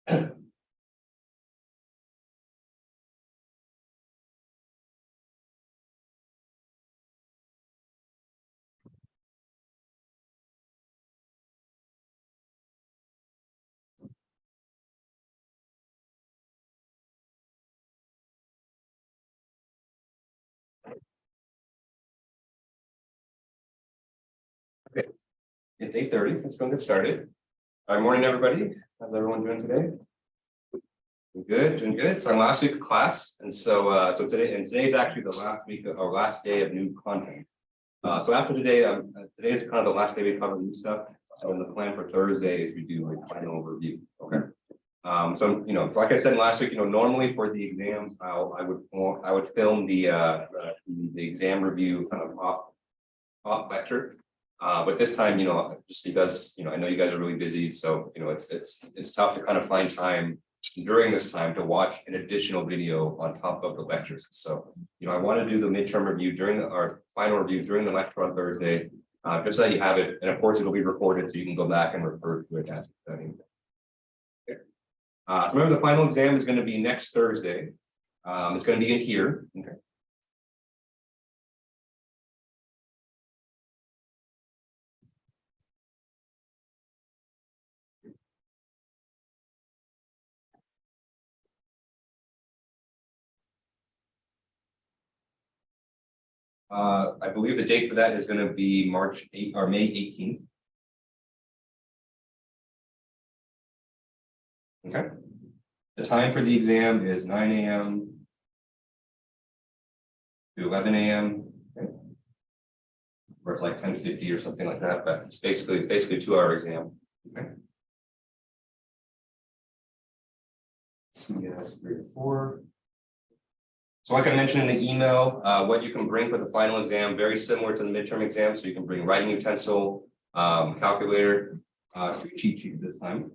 Okay, it's 8:30. Let's go and get started. Good morning, everybody. How's everyone doing today? Doing good. It's our last week of class, and so today's actually the last week of our last day of new content. So after today, today is kind of the last day we cover new stuff. So the plan for Thursday is we do like final review. Okay. So like I said last week, normally for the exams, I would film the exam review kind of off lecture. But this time, just because I know you guys are really busy, so it's tough to kind of find time during this time to watch an additional video on top of the lectures. So I want to do the midterm review during our final review during the lecture on Thursday, just so that you have it, and of course it'll be recorded, so you can go back and refer to it as studying. Okay. Remember, the final exam is going to be next Thursday. It's going to be in here. Okay. I believe the date for that is going to be March 8 or May 18th. Okay. The time for the exam is 9 a.m. to 11 a.m. Okay. Or it's like 10:50 or something like that, but it's basically a 2-hour exam. Okay. CS 3 or 4. So like I mentioned in the email, what you can bring for the final exam, very similar to the midterm exam. So you can bring writing utensil, calculator, cheat sheets this time.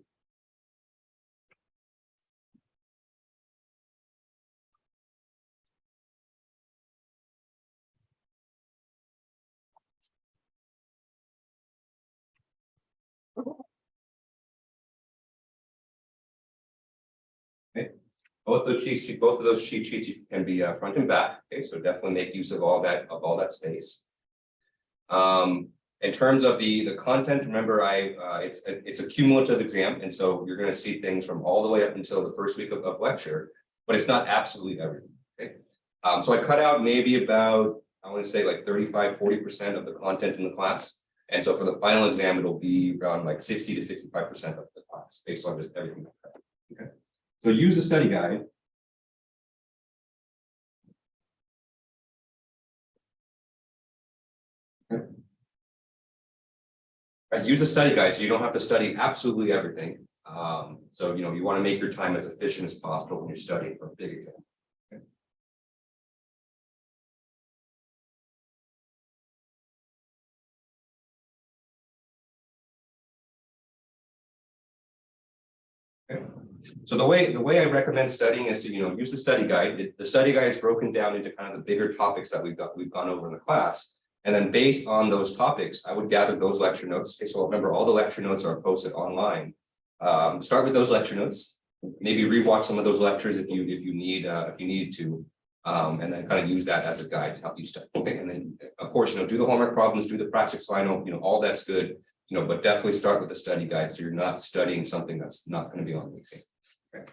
Okay. Both of those cheat sheets can be front and back. Okay, so definitely make use of all that space. In terms of the content, remember it's a cumulative exam, and so you're going to see things from all the way up until the first week of lecture, but it's not absolutely everything. Okay, so I cut out maybe about, I want to say like 35–40% of the content in the class, and so for the final exam it'll be around like 60 to 65% of the class based on just everything. Okay. So use the study guide. Okay. Right, use the study guide so you don't have to study absolutely everything. So you want to make your time as efficient as possible when you're studying for a big exam. Okay. Okay. So the way I recommend studying is to use the study guide. The study guide is broken down into kind of the bigger topics that we've gone over in the class, and then based on those topics, I would gather those lecture notes. Okay, so remember, all the lecture notes are posted online. Start with those lecture notes. Maybe rewatch some of those lectures if you need to, and then kind of use that as a guide to help you study. Okay, and then of course do the homework problems, do the practice final. All that's good. But definitely start with the study guide so you're not studying something that's not going to be on the exam. Okay.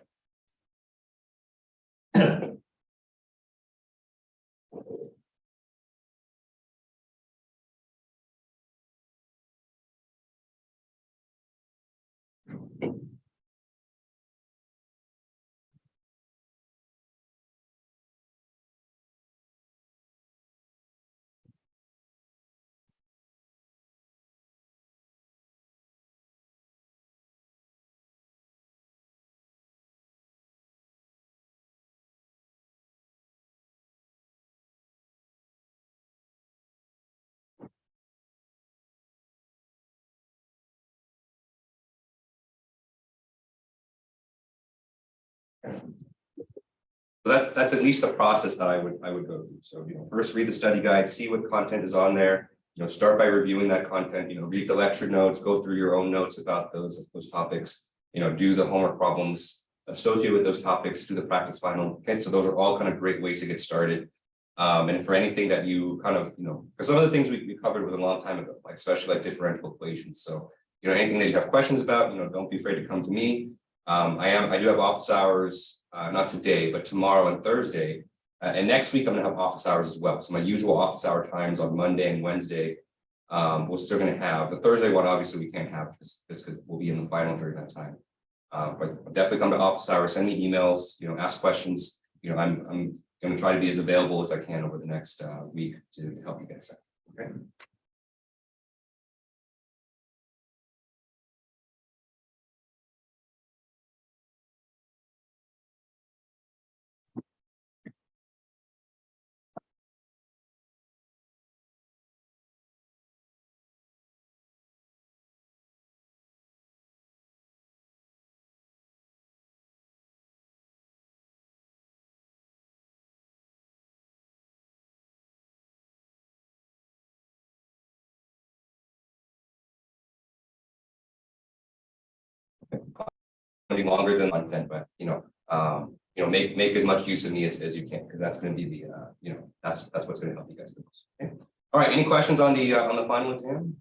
So that's at least the process that I would go through. So first read the study guide, see what content is on there. Start by reviewing that content. Read the lecture notes, go through your own notes about those topics. do the homework problems associated with those topics, do the practice final. Okay, so those are all kind of great ways to get started. And for anything that you kind of, for some of the things we covered was a long time ago, like especially like differential equations. So, anything that you have questions about, don't be afraid to come to me. I do have office hours, not today, but tomorrow and Thursday. And next week I'm gonna have office hours as well. So my usual office hour times on Monday and Wednesday, we're still gonna have. The Thursday one, obviously we can't have just because we'll be in the final during that time. But definitely come to office hours, send me emails, ask questions. I'm going to try to be as available as I can over the next week to help you guys out. Okay. Be longer than content, but make as much use of me as you can, because that's going to be the that's what's going to help you guys the most. Okay. All right. Any questions on the final exam?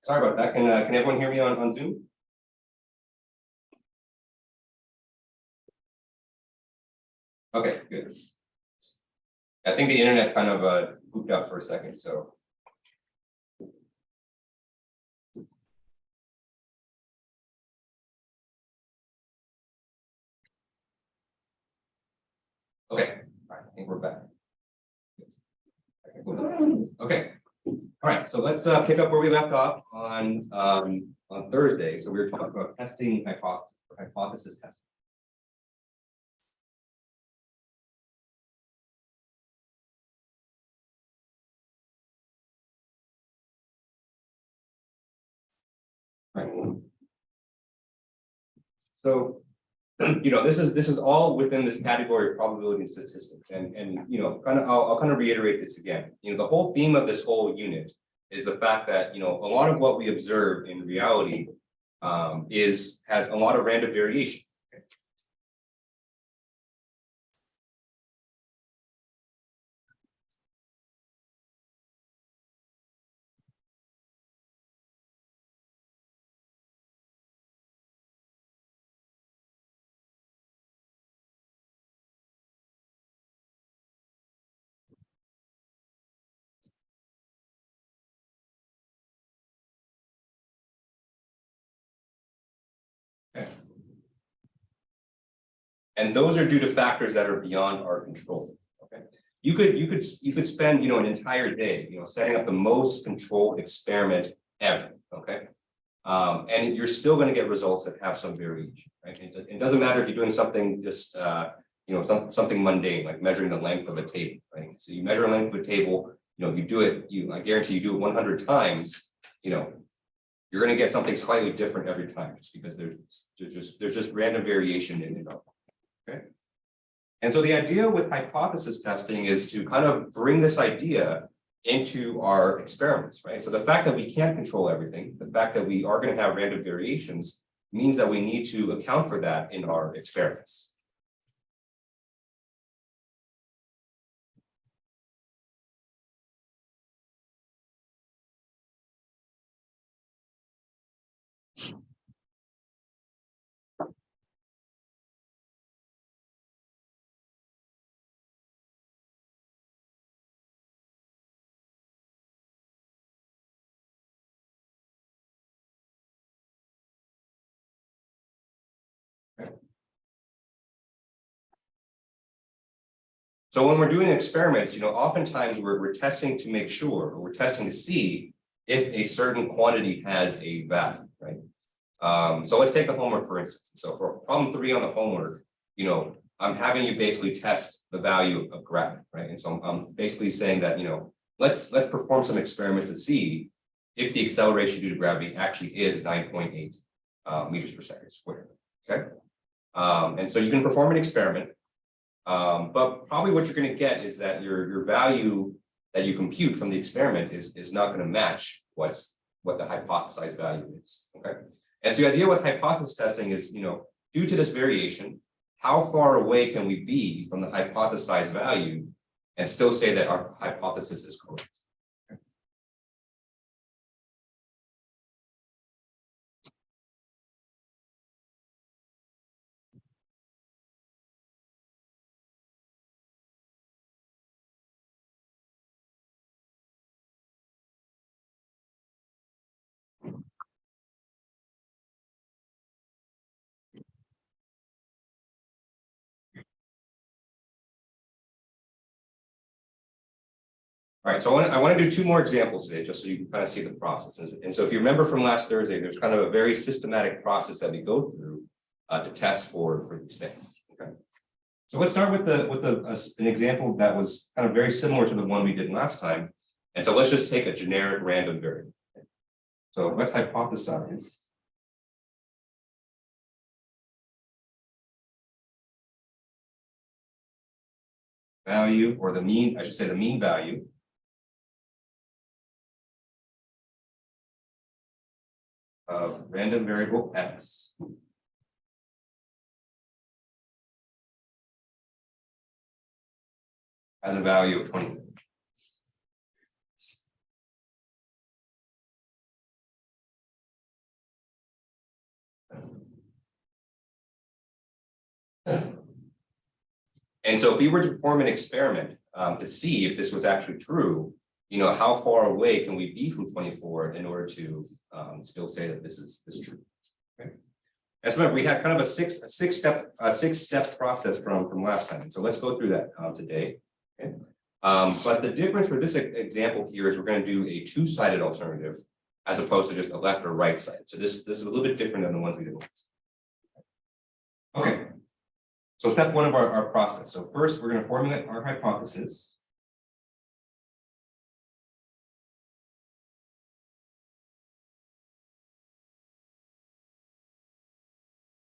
Sorry about that. Can everyone hear me on Zoom? Okay, good. I think the internet kind of pooped out for a second, so. Okay, all right, I think we're back. Okay, all right, so let's pick up where we left off on Thursday. So we were talking about testing hypothesis testing. Right. So, this is all within this category of probability and statistics, and I'll kind of reiterate this again. The whole theme of this whole unit is the fact that a lot of what we observe in reality has a lot of random variation. Okay. And those are due to factors that are beyond our control. Okay. You could spend an entire day setting up the most controlled experiment ever. Okay. And you're still going to get results that have some variation, right? It doesn't matter if you're doing something just something mundane like measuring the length of a table, right? So you measure the length of a table, if you do it, I guarantee you do it 100 times, you're going to get something slightly different every time, just because there's just random variation in it. Okay. And so the idea with hypothesis testing is to kind of bring this idea into our experiments, right? So the fact that we can't control everything, the fact that we are going to have random variations, means that we need to account for that in our experiments. So when we're doing experiments, oftentimes we're testing to make sure, or we're testing to see if a certain quantity has a value, right? So let's take the homework, for instance. So for problem 3 on the homework, I'm having you basically test the value of gravity, right? And so I'm basically saying that, let's perform some experiments to see if the acceleration due to gravity actually is 9.8 meters per second squared, okay? And so you can perform an experiment, but probably what you're going to get is that your value that you compute from the experiment is not going to match what the hypothesized value is, okay? And so the idea with hypothesis testing is, due to this variation, how far away can we be from the hypothesized value and still say that our hypothesis is correct? All right, so I want to do 2 more examples today, just so you can kind of see the process. And so if you remember from last Thursday, there's kind of a very systematic process that we go through to test for these things. Okay. So let's start with an example that was kind of very similar to the one we did last time. And so let's just take a generic random variable. Okay. So let's hypothesize value, or the mean, I should say the mean value of random variable x as a value of 24. And so if we were to perform an experiment to see if this was actually true, how far away can we be from 24 in order to still say that this is true? Okay. And so remember, we had kind of a six step process from last time. So let's go through that today. Okay. But the difference for this example here is we're going to do a 2-sided alternative as opposed to just a left or right side. So this is a little bit different than the ones we did last. Okay. So step 1 of our process. So first, we're going to formulate our hypothesis.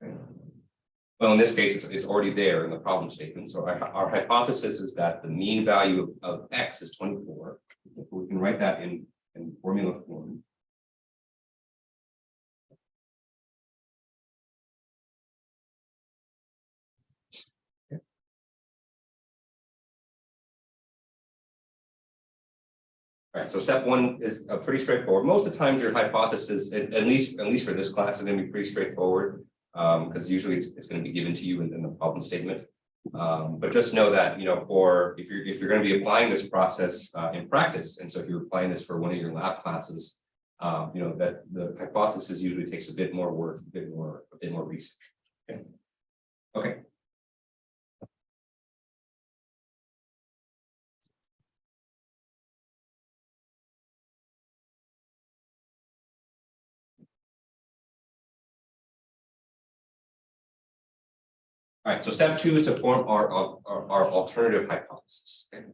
Okay. Well, in this case, it's already there in the problem statement. So our hypothesis is that the mean value of x is 24. We can write that in formula form. All right, so step 1 is pretty straightforward. Most of the time, your hypothesis, at least for this class, is going to be pretty straightforward because usually it's going to be given to you in the problem statement. But just know that if you're going to be applying this process in practice, and so if you're applying this for one of your lab classes, that the hypothesis usually takes a bit more work, a bit more research. Okay. Okay. All right, so step 2 is to form our alternative hypothesis. Okay?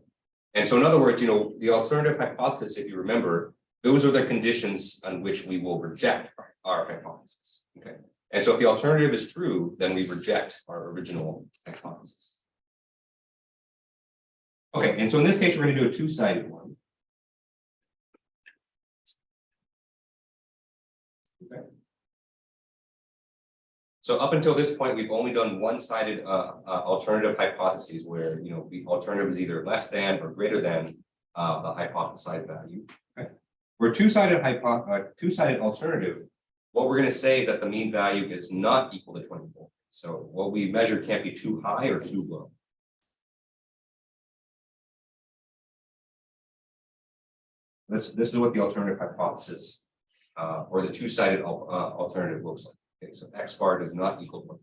And so in other words, the alternative hypothesis, if you remember, those are the conditions on which we will reject our hypothesis. Okay. And so if the alternative is true, then we reject our original hypothesis. Okay, and so in this case, we're going to do a 2-sided one. Okay. So up until this point, we've only done 1-sided alternative hypotheses where the alternative is either less than or greater than the hypothesized value. Okay. For a 2-sided alternative, what we're going to say is that the mean value is not equal to 24. So what we measure can't be too high or too low. This is what the alternative hypothesis or the 2-sided alternative looks like. Okay, so x bar does not equal 1.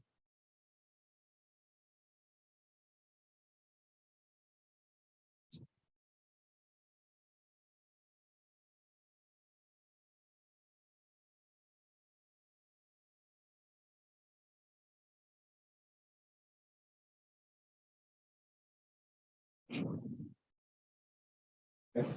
Okay.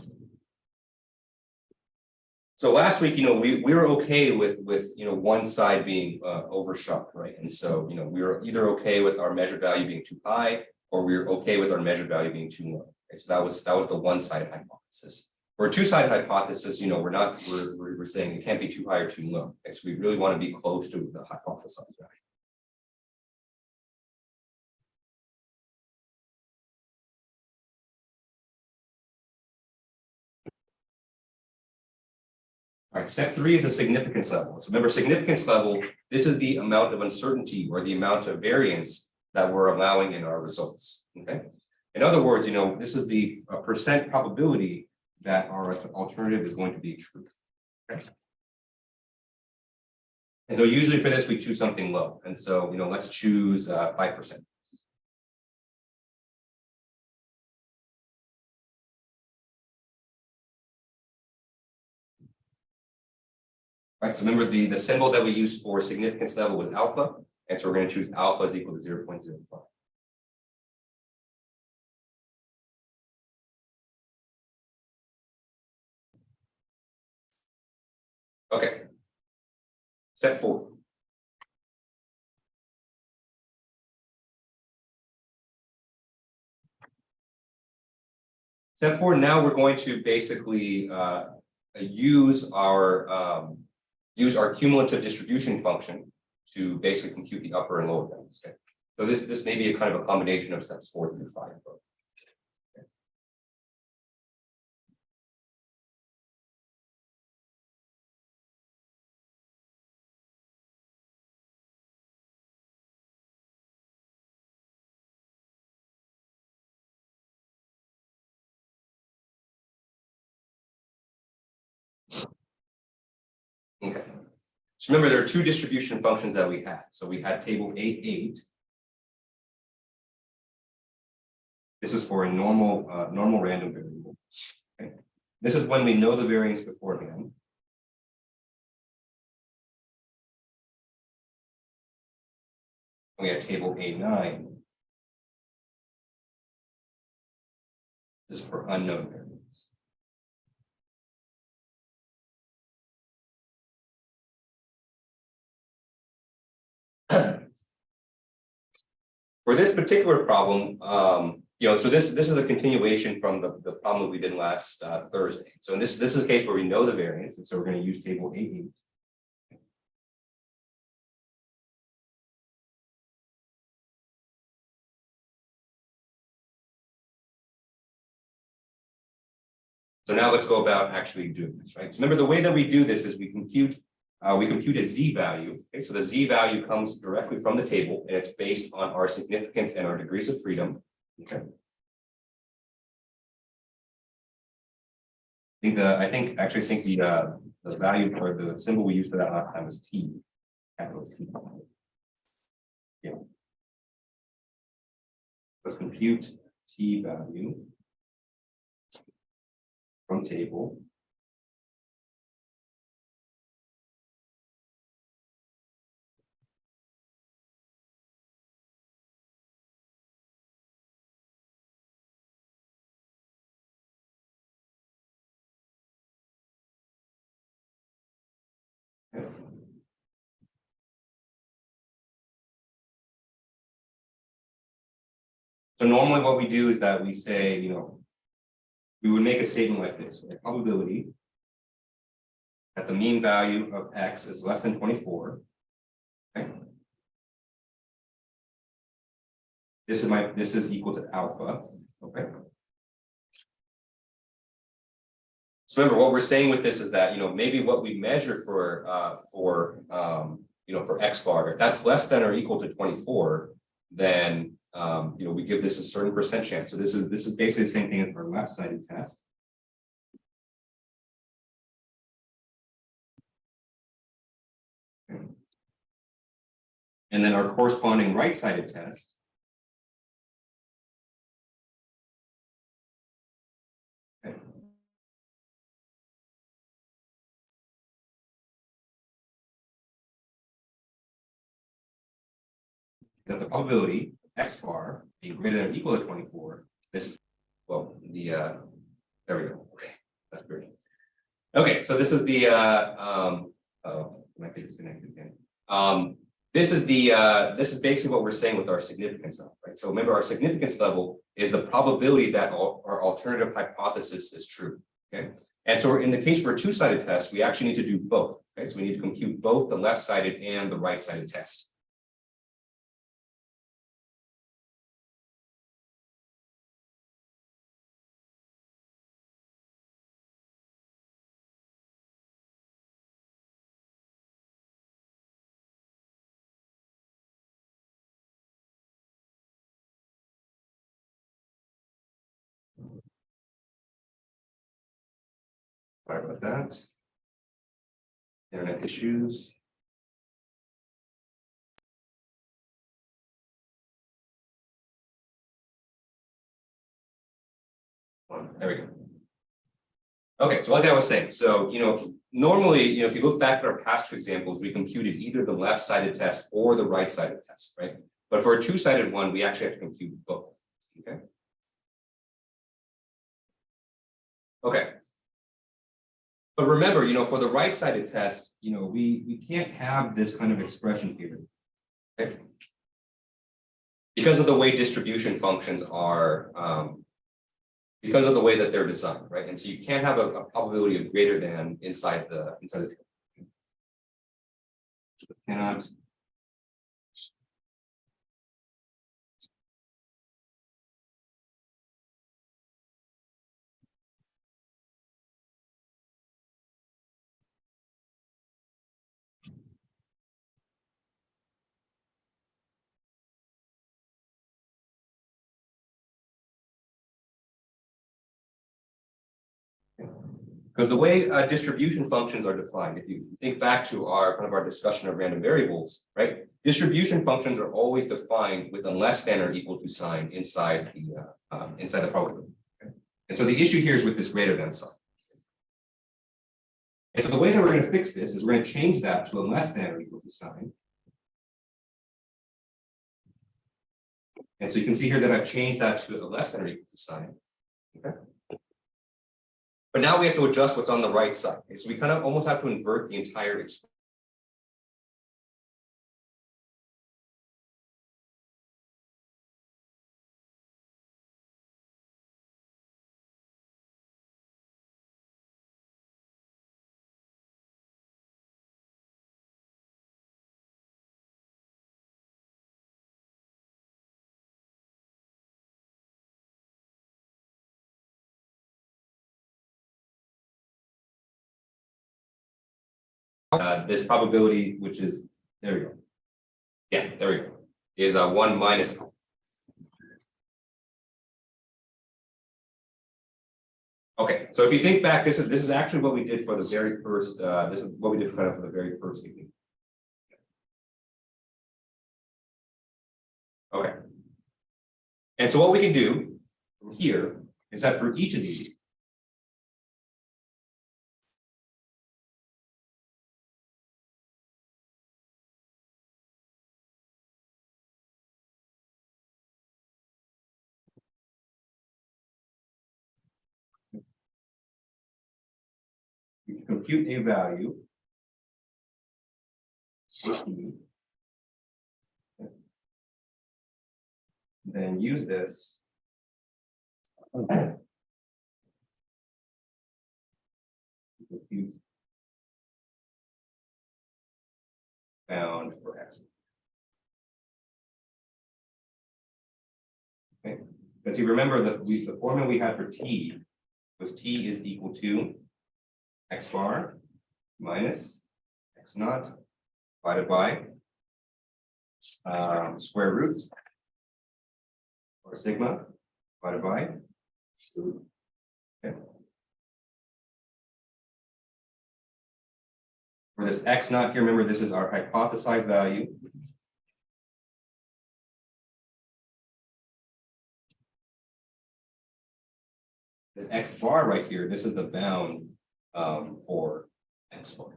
So last week, we were okay with one side being overshot, right? And so, we were either okay with our measured value being too high, or we were okay with our measured value being too low. Okay, so that was the one-sided hypothesis. For a two-sided hypothesis, we're saying it can't be too high or too low. Okay, so we really want to be close to the hypothesized value. All right, step 3 is the significance level. So remember, significance level, this is the amount of uncertainty or the amount of variance that we're allowing in our results. Okay. In other words, this is the percent probability that our alternative is going to be true. Okay. And so usually for this, we choose something low. And so, let's choose 5%. Right, so remember the symbol that we used for significance level was alpha, and so we're going to choose alpha is equal to 0.05. Okay. Step 4. Step 4, now we're going to basically use our cumulative distribution function to basically compute the upper and lower bounds. Okay. So this may be a kind of a combination of steps 4 through 5. Okay. Okay. So remember, there are 2 distribution functions that we had. So we had table 8.8. This is for a normal random variable. Okay. This is when we know the variance beforehand. We have table 8.9. This is for unknown variance. For this particular problem, so this is a continuation from the problem that we did last Thursday. So this is a case where we know the variance, and so we're going to use table 8.8. So now let's go about actually doing this, right? So remember, the way that we do this is we compute a z value. Okay, so the z value comes directly from the table, and it's based on our significance and our degrees of freedom. Okay. I think the value or the symbol we used for that last time was t, capital T. Yeah. Let's compute t value from table. Okay. So normally what we do is that we say, we would make a statement like this: the probability that the mean value of x is less than 24. Okay. This is equal to alpha. Okay. So remember, what we're saying with this is that maybe what we measure for x bar, if that's less than or equal to 24, then we give this a certain percent chance. So this is basically the same thing as our left-sided test. Okay. And then our corresponding right-sided test. Okay. That the probability x bar being greater than or equal to 24, this is there we go. Okay, that's great. Okay, so this is the might be disconnected again. This is basically what we're saying with our significance level, right? So remember, our significance level is the probability that our alternative hypothesis is true. Okay, and so in the case for a two-sided test, we actually need to do both. Okay, so we need to compute both the left-sided and the right-sided test. Sorry about that. Internet issues. There we go. Okay, so like I was saying, so normally, if you look back at our past two examples, we computed either the left-sided test or the right-sided test, right? But for a two-sided one, we actually have to compute both. Okay. Okay. But remember, for the right-sided test, we can't have this kind of expression here. Okay. Because of the way distribution functions are, because of the way that they're designed, right? And so you can't have a probability of greater than inside the table. So cannot. Because the way distribution functions are defined, if you think back to our discussion of random variables, right? Distribution functions are always defined with a less than or equal to sign inside the probability. Okay? And so the issue here is with this greater than sign. And so the way that we're going to fix this is we're going to change that to a less than or equal to sign. And so you can see here that I've changed that to a less than or equal to sign. Okay. But now we have to adjust what's on the right side. Okay? So we kind of almost have to invert the entire expression. This probability, which is, there we go. Yeah, there we go, is 1 minus. Okay, so if you think back, this is actually what we did for the very first, this is what we did for the very first technique. Okay. And so what we can do from here is that for each of these, you can compute a value, then use this to compute bound for x. Okay, because you remember the formula we had for t was t is equal to x bar minus x naught divided by square root or sigma divided by 2. Okay. For this x naught here, remember this is our hypothesized value. This x bar right here, this is the bound for x bar.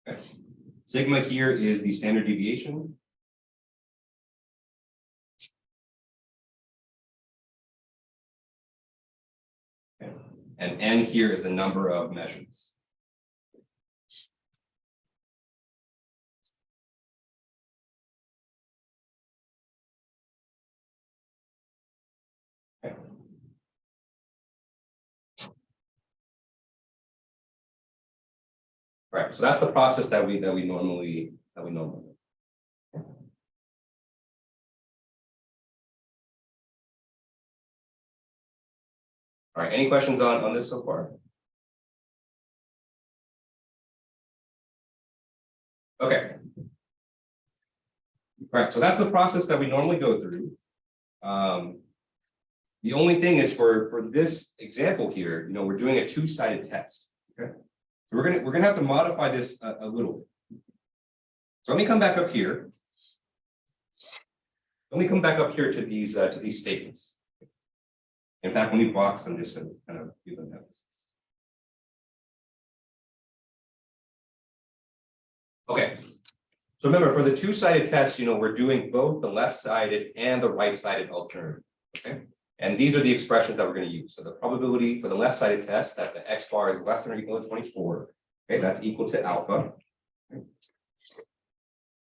Okay. Sigma here is the standard deviation. and n here is the number of measurements. Okay. Right, so that's the process that we normally do. All right, any questions on this so far? Okay. All right, so that's the process that we normally go through. The only thing is for this example here, we're doing a two-sided test. Okay, so we're gonna have to modify this a little bit. So let me come back up here. Let me come back up here to these statements. In fact, when we box them, just to kind of give them emphasis. Okay. So remember, for the two-sided test, we're doing both the left-sided and the right-sided alternative. Okay. And these are the expressions that we're going to use. So the probability for the left-sided test that the x bar is less than or equal to 24. Okay, that's equal to alpha. Okay.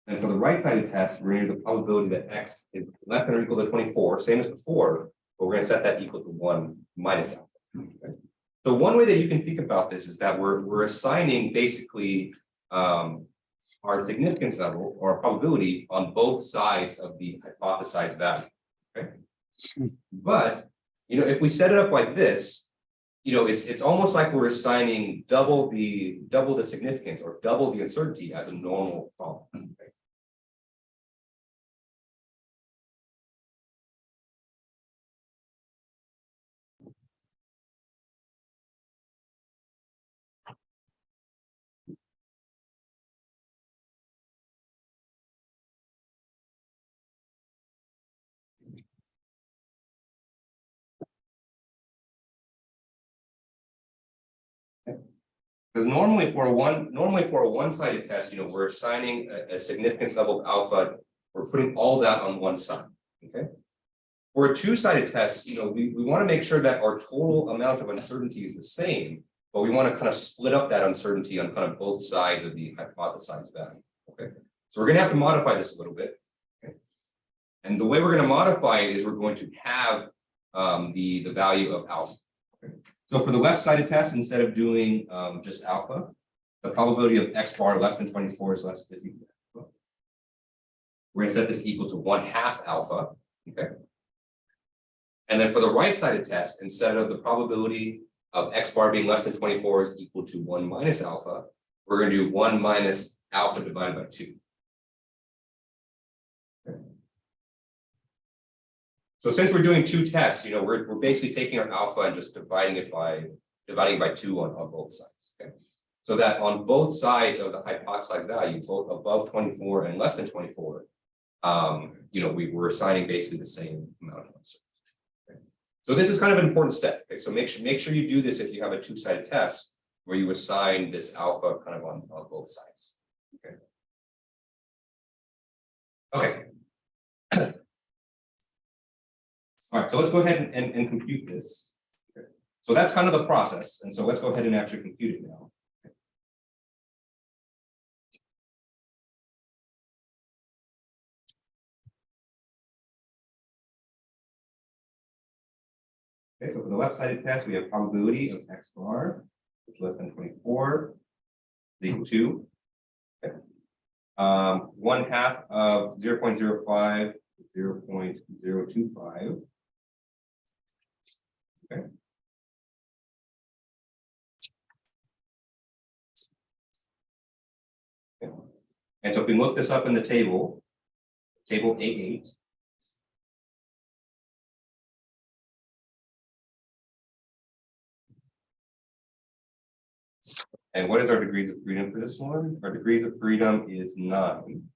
And for the right-sided test, we're going to use the probability that x is less than or equal to 24, same as before, but we're going to set that equal to 1 minus alpha. Okay. So one way that you can think about this is that we're assigning basically our significance level or probability on both sides of the hypothesized value. Okay. But if we set it up like this, it's almost like we're assigning double the significance or double the uncertainty as a normal problem. Okay. Because normally for a one-sided test, we're assigning a significance level of alpha. We're putting all that on one side. Okay. For a two-sided test, we want to make sure that our total amount of uncertainty is the same, but we want to kind of split up that uncertainty on kind of both sides of the hypothesized value. Okay. So we're going to have to modify this a little bit. Okay. And the way we're going to modify it is we're going to have the value of alpha. Okay. So for the left-sided test, instead of doing just alpha, the probability of x bar less than 24 is less than equal to alpha. We're going to set this equal to 1/2 alpha. Okay. And then for the right-sided test, instead of the probability of x bar being less than 24 is equal to 1 minus alpha, we're going to do 1 minus alpha divided by 2. Okay. So since we're doing two tests, we're basically taking our alpha and just dividing by 2 on both sides. Okay. So that on both sides of the hypothesized value, both above 24 and less than 24, we're assigning basically the same amount of uncertainty. Okay. So this is kind of an important step. Okay. So make sure you do this if you have a two-sided test where you assign this alpha kind of on both sides. Okay. Okay. All right, so let's go ahead and compute this. Okay. So that's kind of the process. And so let's go ahead and actually compute it now. Okay, so for the left-sided test, we have probability of x bar, which is less than 24, is equal to 1/2 of 0.05 to 0.025. Okay. Okay. And so if we look this up in the table A8. And what is our degrees of freedom for this one? Our degrees of freedom is 9.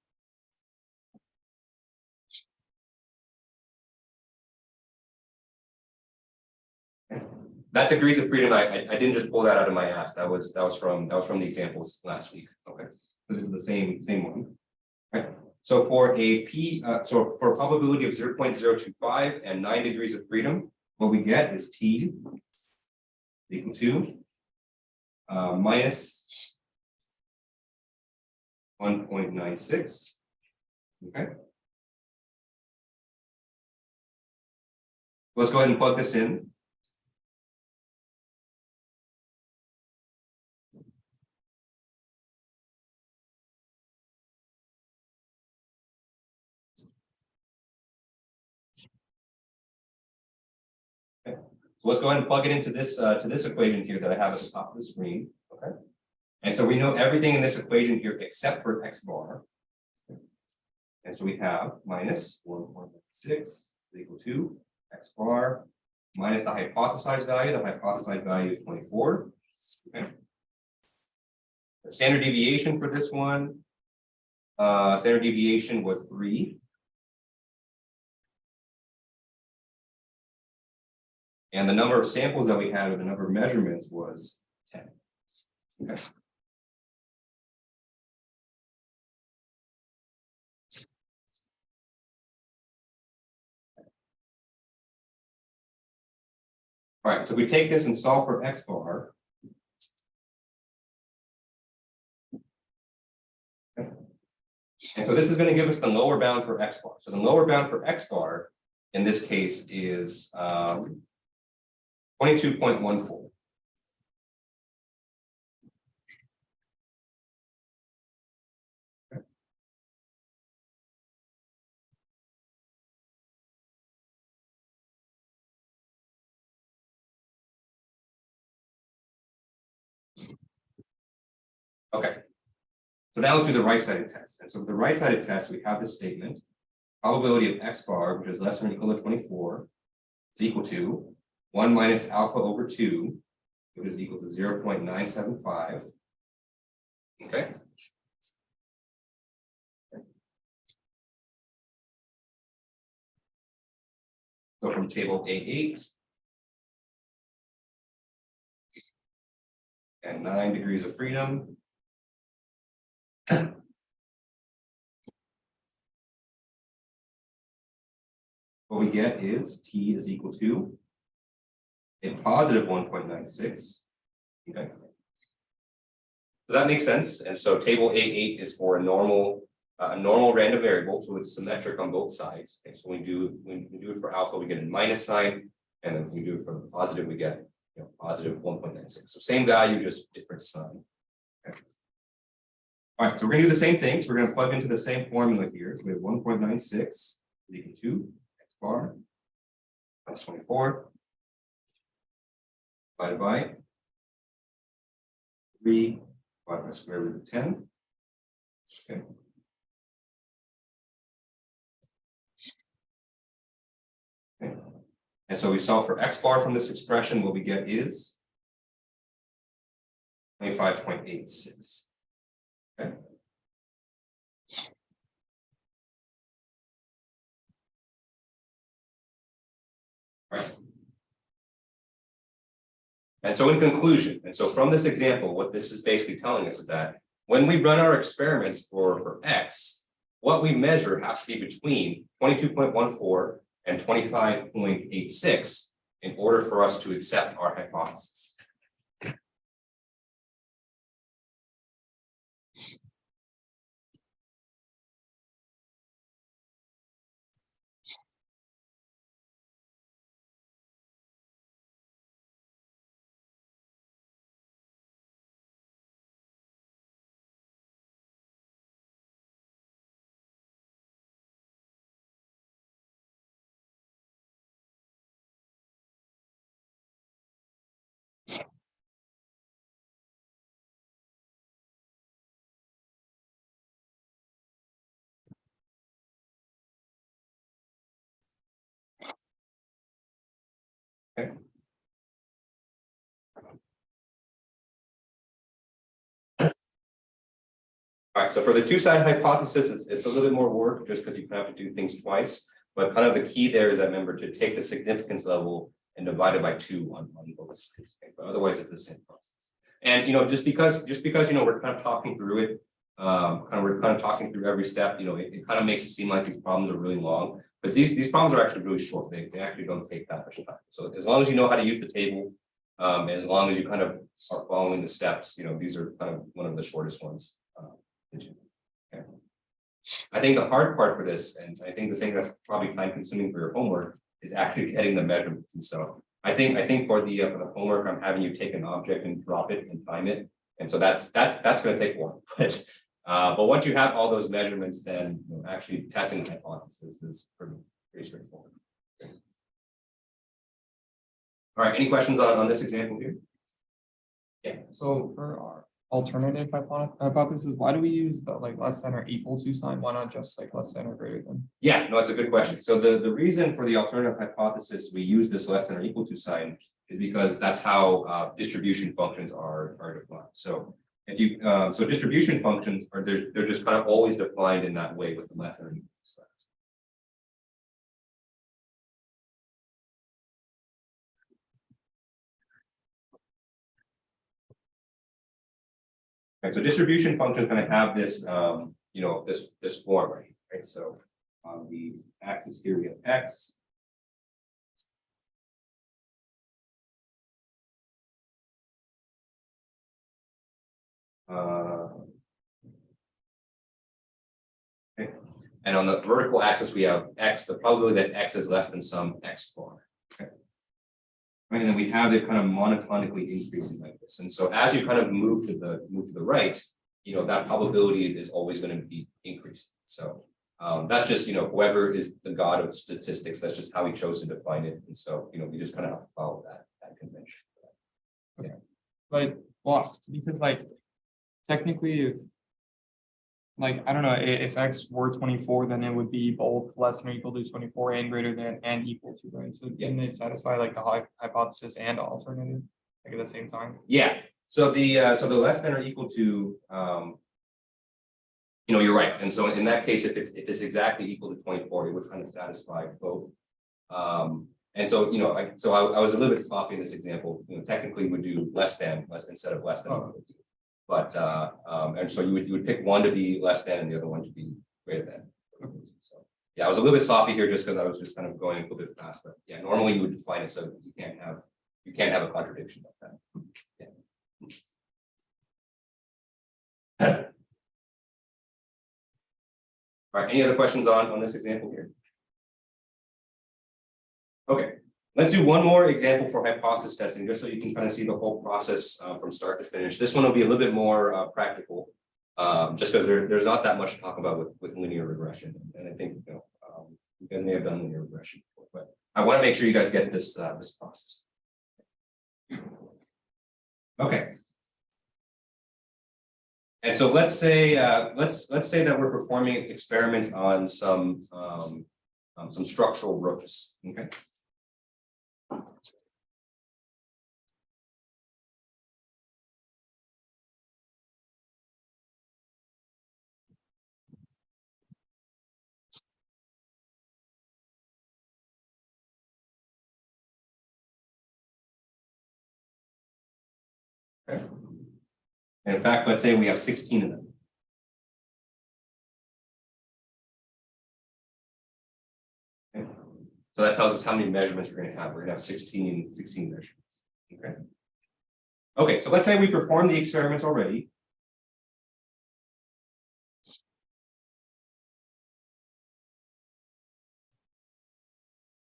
That degrees of freedom, I didn't just pull that out of my ass. That was from the examples last week. Okay, this is the same one. Right. So for for a probability of 0.025 and 9 degrees of freedom, what we get is t equal to minus 1.96. Okay. Let's go ahead and plug this in. Okay. So let's go ahead and plug it into this to this equation here that I have at the top of the screen. Okay. And so we know everything in this equation here except for x bar. And so we have minus 1.6 equal to x bar minus the hypothesized value. The hypothesized value is 24. Okay. The standard deviation for this one, standard deviation was 3. And the number of samples that we had, or the number of measurements, was 10. Okay. All right, so if we take this and solve for x bar, okay. And so this is going to give us the lower bound for x bar. So the lower bound for x bar in this case is 22.14. Okay, so now let's do the right-sided test. And so for the right-sided test, we have this statement: probability of x bar, which is less than or equal to 24, is equal to 1 minus alpha over 2, which is equal to 0.975. Okay. So from table A8 and 9 degrees of freedom. What we get is t is equal to a positive 1.96. Okay. So that makes sense. And so table A8 is for a normal random variable, so it's symmetric on both sides. Okay, so when we do it for alpha, we get a minus sign, and then when we do it for the positive, we get positive 1.96. So same value, just different sign. Okay. All right, so we're going to do the same thing. So we're going to plug into the same formula here. So we have 1.96 is equal to x bar plus 24 divided by 3 divided by square root of 10. Okay. Okay. And so we solve for x bar from this expression. What we get is 25.86. Okay. Right. And so in conclusion, and so from this example, what this is basically telling us is that when we run our experiments for x, what we measure has to be between 22.14 and 25.86 in order for us to accept our hypothesis. Okay. All right, so for the two-sided hypothesis, it's a little bit more work just because you have to do things twice. But kind of the key there is that, remember, to take the significance level and divide it by 2 on both sides. Okay? But otherwise, it's the same process. And just because we're kind of talking through it, we're kind of talking through every step. It kind of makes it seem like these problems are really long, but these problems are actually really short. They actually don't take that much time. So as long as you know how to use the table, As long as you kind of are following the steps, these are kind of one of the shortest ones. Okay. I think the hard part for this, and I think the thing that's probably time consuming for your homework, is actually getting the measurements. And so I think for the homework, I'm having you take an object and drop it and time it. And so that's going to take one. But once you have all those measurements, then actually testing the hypothesis is pretty straightforward. All right, any questions on this example here? Yeah. So for our alternative hypothesis, why do we use the less than or equal to sign? Why not just less than or greater than? Yeah, no, it's a good question. So the reason for the alternative hypothesis we use this less than or equal to sign is because that's how distribution functions are defined. So if you so distribution functions are they're just kind of always defined in that way with the less than or equal to sign. Right, so distribution functions kind of have this, this form, right? So on the axis here we have x. Okay. And on the vertical axis we have x, the probability that x is less than some x bar. Okay. Right, and then we have it kind of monotonically increasing like this. And so as you kind of move to the right, that probability is always going to be increasing. So that's just, whoever is the god of statistics, that's just how he chose to define it. And so, we just kind of have to follow that convention. Okay. Because technically, I don't know, if x were 24, then it would be both less than or equal to 24 and greater than and equal to, right? So didn't it satisfy the hypothesis and alternative at the same time? Yeah. So the less than or equal to, you're right. And so in that case, if it's exactly equal to 24, it would kind of satisfy both. And so I was a little bit sloppy in this example. Technically would do less instead of less than. Oh. But and so you would pick one to be less than and the other one to be greater than. So yeah, I was a little bit sloppy here just because I was just kind of going a little bit fast. But yeah, normally you would define it so you can't have a contradiction like that. Yeah. All right, any other questions on this example here? Okay. Let's do one more example for hypothesis testing, just so you can kind of see the whole process from start to finish. This one will be a little bit more practical, just because there's not that much to talk about with linear regression. And I think you guys may have done linear regression before, but I want to make sure you guys get this this process. Okay. And so let's say that we're performing experiments on some structural ropes. Okay. Okay. And in fact, let's say we have 16 of them. Okay. So that tells us how many measurements we're going to have. We're going to have 16 measurements. Okay. Okay, so let's say we perform the experiments already.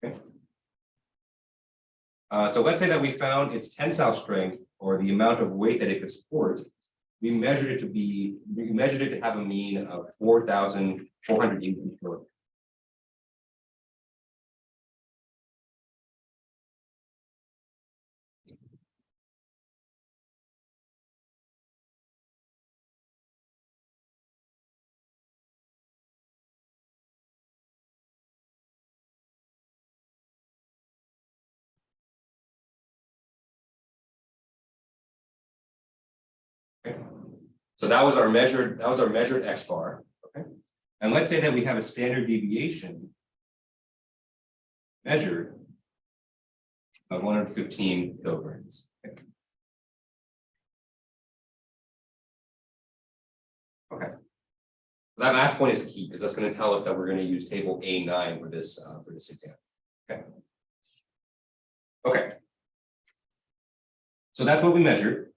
Okay. So let's say that we found its tensile strength, or the amount of weight that it could support. We measured it to have a mean of 4,480 kilograms. Okay. So that was our measured X bar. Okay. And let's say that we have a standard deviation measured of 115 kilograms. Okay. Okay. That last point is key because that's going to tell us that we're going to use table A9 for this example. Okay. Okay. So that's what we measured.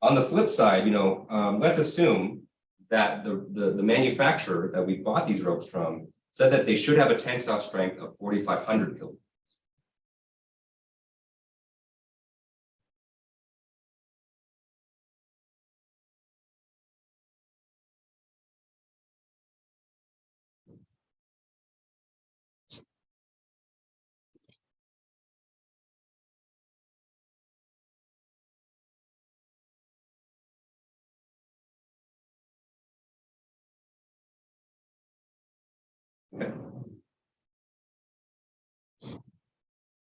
On the flip side, let's assume that the manufacturer that we bought these ropes from said that they should have a tensile strength of 4,500 kilograms. Okay.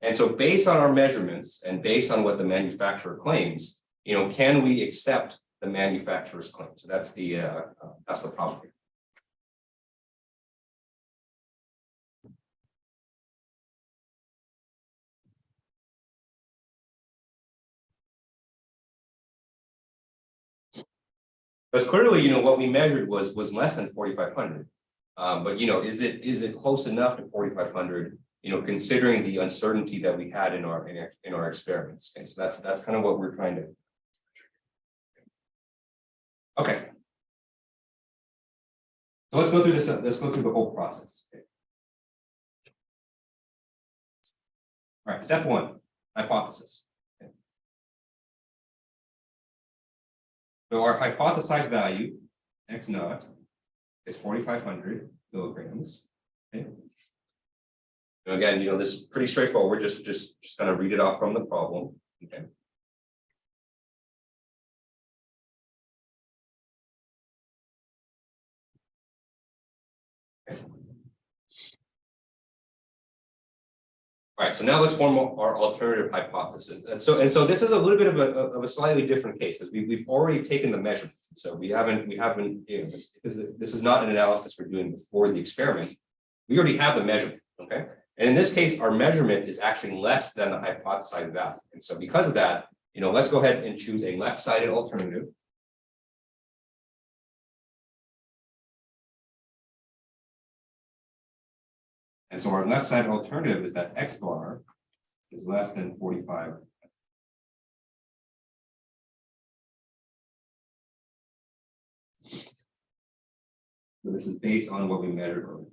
And so based on our measurements and based on what the manufacturer claims, can we accept the manufacturer's claim? So that's the problem here. Because clearly, what we measured was less than 4,500. But is it close enough to 4,500? Considering the uncertainty that we had in our experiments. Okay, so that's kind of what we're trying to. Okay. So let's go through this. Let's go through the whole process. Okay. All right. Step one: hypothesis. Okay. So our hypothesized value, x naught, is 4,500 kilograms. Okay. Again, this is pretty straightforward. Just kind of read it off from the problem. Okay. Okay. All right. So now let's form our alternative hypothesis. And so this is a little bit of a slightly different case because we've already taken the measurements. So we haven't. This is not an analysis we're doing before the experiment. We already have the measurement. Okay. And in this case, our measurement is actually less than the hypothesized value. And so because of that, let's go ahead and choose a left-sided alternative. And so our left-sided alternative is that x bar is less than 45. So this is based on what we measured earlier.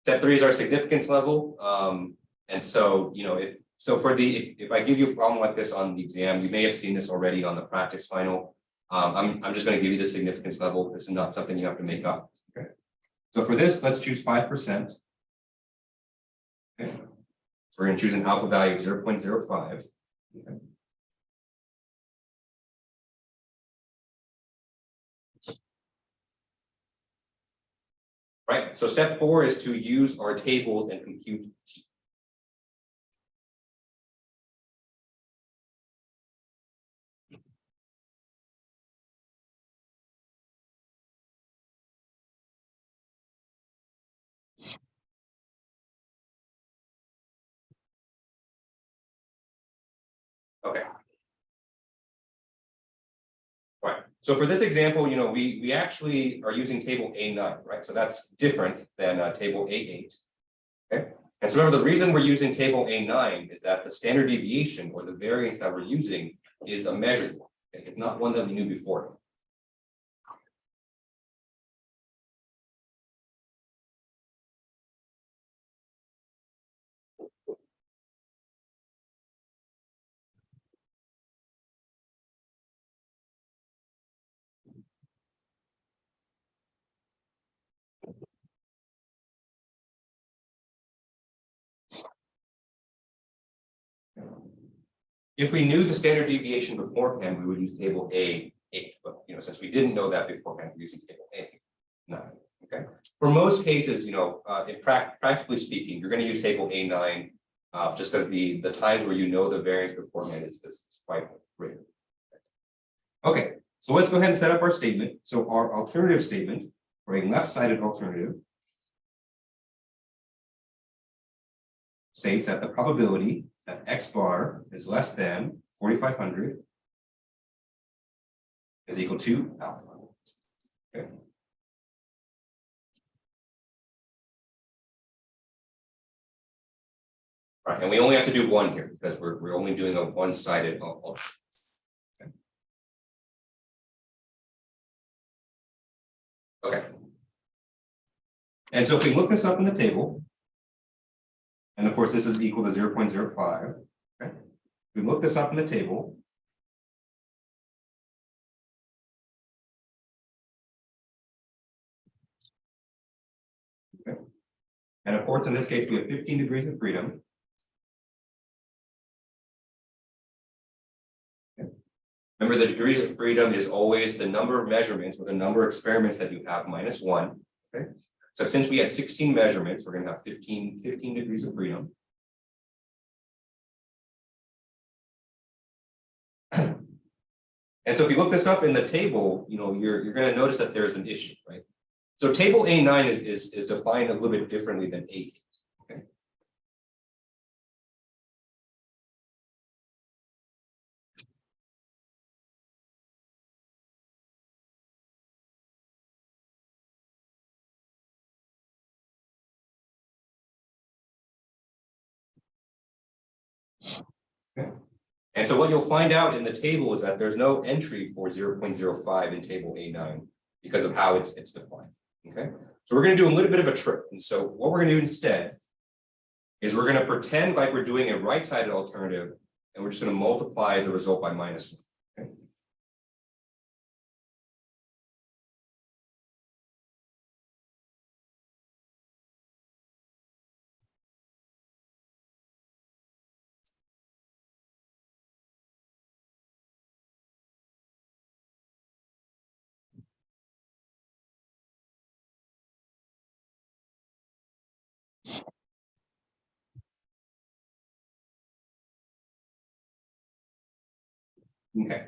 Step 3 is our significance level. And so, if I give you a problem like this on the exam, you may have seen this already on the practice final. I'm just going to give you the significance level. This is not something you have to make up. Okay. So for this, let's choose 5%. Okay. So we're going to choose an alpha value of 0.05. Okay. Right. So step 4 is to use our tables and compute T. Okay. Right. So for this example, we actually are using table A9, right? So that's different than table A8. Okay. And so remember, the reason we're using table A9 is that the standard deviation or the variance that we're using is a measured one. Okay? It's not one that we knew before. If we knew the standard deviation beforehand, we would use table A8. But since we didn't know that beforehand, we're using table A9. Okay. For most cases, practically speaking, you're going to use table A9 just because the times where the variance beforehand is quite rare. Okay. So let's go ahead and set up our statement. So our alternative statement for a left-sided alternative states that the probability that X bar is less than 4,500 is equal to alpha. Okay. All right, and we only have to do one here because we're only doing a one-sided alternative. Okay. Okay. And so if we look this up in the table, and of course this is equal to 0.05. Okay. We look this up in the table. Okay. And of course, in this case, we have 15 degrees of freedom. Okay. Remember, the degrees of freedom is always the number of measurements or the number of experiments that you have minus 1. Okay. So since we had 16 measurements, we're going to have 15 degrees of freedom. And so if you look this up in the table, you're going to notice that there's an issue, right? So table A9 is defined a little bit differently than A8. Okay. Okay. And so what you'll find out in the table is that there's no entry for 0.05 in table A9 because of how it's defined. Okay. So we're going to do a little bit of a trick. And so what we're going to do instead is we're going to pretend like we're doing a right-sided alternative, and we're just going to multiply the result by minus 1. Okay. Okay.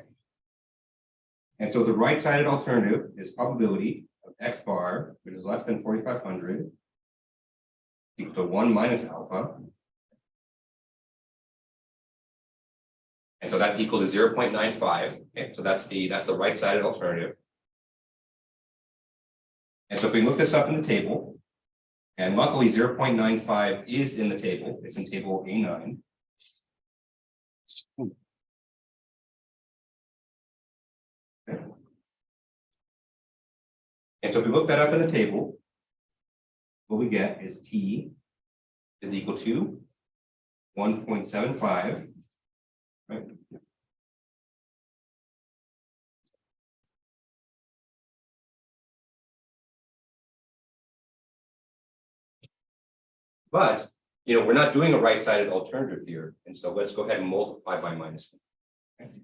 And so the right-sided alternative is probability of X bar, which is less than 4,500, equal to 1 minus alpha. And so that's equal to 0.95. Okay, so that's the right-sided alternative. And so if we look this up in the table, and luckily 0.95 is in the table, it's in table A9. Okay. And so if we look that up in the table, what we get is T is equal to 1.75. Right. But we're not doing a right-sided alternative here, and so let's go ahead and multiply by minus 1. Okay.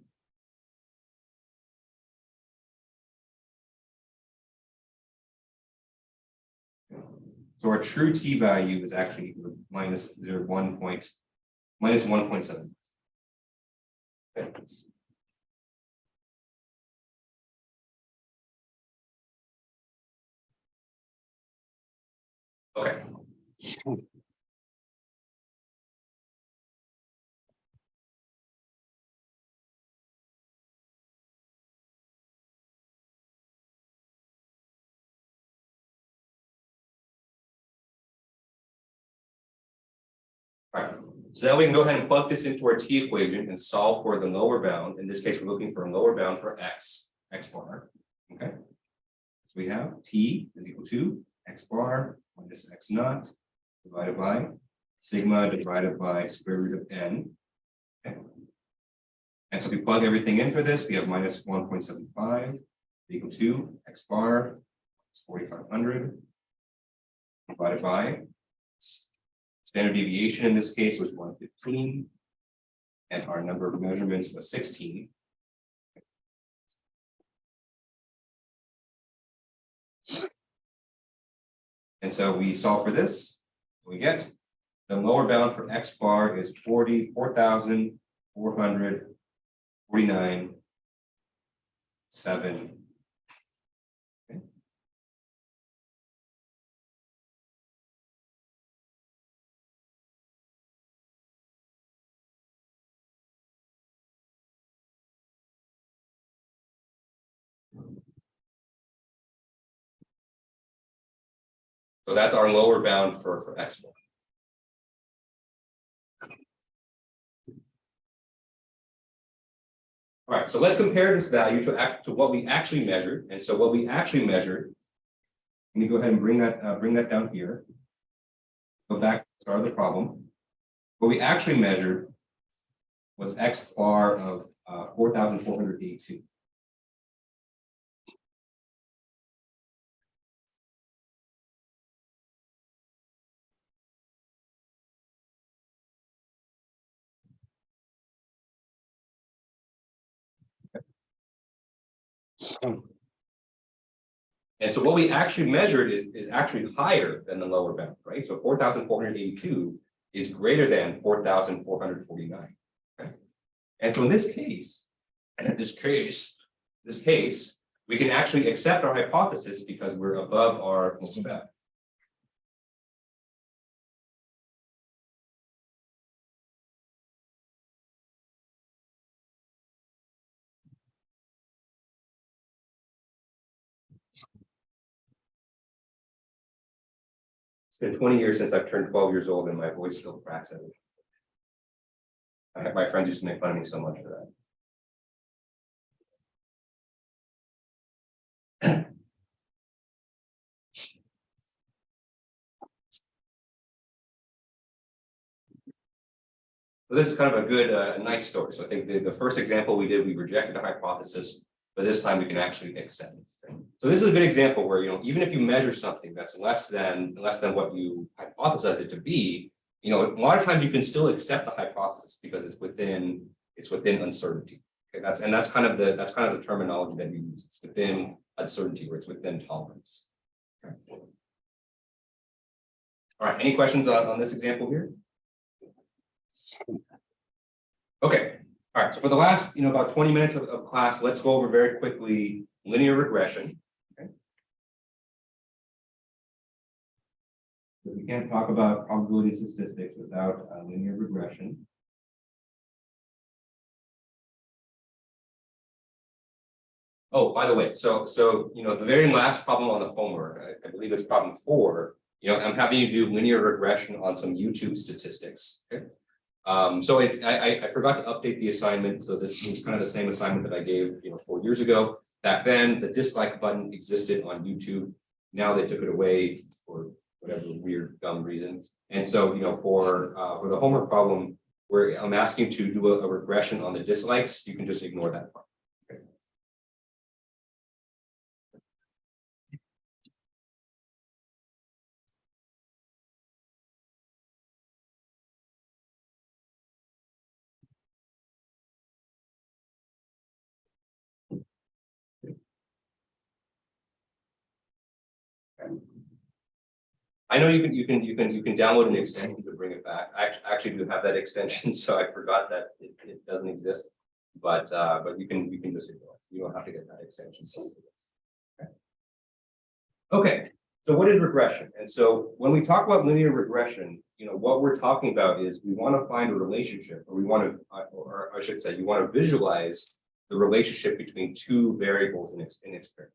So our true T value is actually minus 1.7. Okay. Okay. All right. So now we can go ahead and plug this into our T equation and solve for the lower bound. In this case, we're looking for a lower bound for X bar. Okay. So we have T is equal to X bar minus X naught divided by sigma divided by square root of N. Okay. And so if we plug everything in for this, we have minus 1.75 equal to X bar is 4,500 divided by standard deviation in this case was 115, and our number of measurements was 16. And so we solve for this. We get the lower bound for X bar is 44,449.7. Okay. So that's our lower bound for X1. All right, so let's compare this value to what we actually measured. And so what we actually measured, let me go ahead and bring that down here. Go back to the start of the problem. What we actually measured was X bar of 4,482. And so what we actually measured is actually higher than the lower bound, right? So 4,482 is greater than 4,449. Okay? And so in this case, we can actually accept our hypothesis because we're above our lower bound. It's been 20 years since I've turned 12 years old and my voice still cracks at it. My friends used to make fun of me so much for that. So this is kind of a good, nice story. So I think the first example we did, we rejected a hypothesis, but this time we can actually accept it. Okay? So this is a good example where, even if you measure something that's less than what you hypothesize it to be, a lot of times you can still accept the hypothesis because it's within uncertainty. Okay, that's kind of the terminology that we use. It's within uncertainty, or it's within tolerance. Okay. All right. Any questions on this example here? Okay. All right. So for the last, about 20 minutes of class, let's go over very quickly linear regression. Okay. We can't talk about probability statistics without linear regression. Oh, by the way, so the very last problem on the homework, I believe it's problem 4. I'm having you do linear regression on some YouTube statistics. Okay. So I forgot to update the assignment. So this is kind of the same assignment that I gave 4 years ago. Back then, the dislike button existed on YouTube. Now they took it away for whatever weird, dumb reasons. And so for the homework problem, where I'm asking to do a regression on the dislikes, you can just ignore that part. Okay. I know you can download an extension to bring it back. I actually do have that extension, so I forgot that it doesn't exist. But you can just ignore it. You don't have to get that extension. Okay. Okay. So what is regression? And so when we talk about linear regression, what we're talking about is we want to find a relationship, or we want to, or I should say, you want to visualize the relationship between two variables in experiment.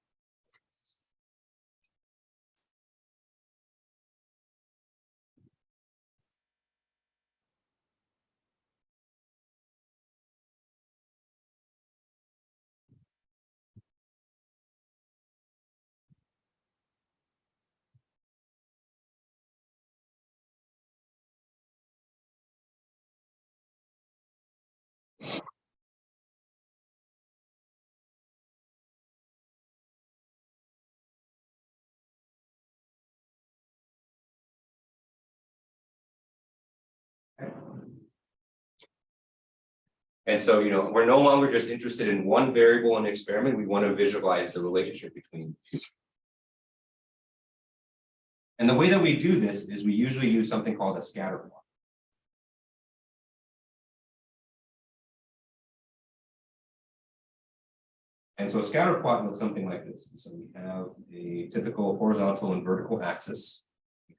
And so, we're no longer just interested in one variable in the experiment. We want to visualize the relationship between two. And the way that we do this is we usually use something called a scatter plot. And so a scatter plot looks something like this. So we have a typical horizontal and vertical axis.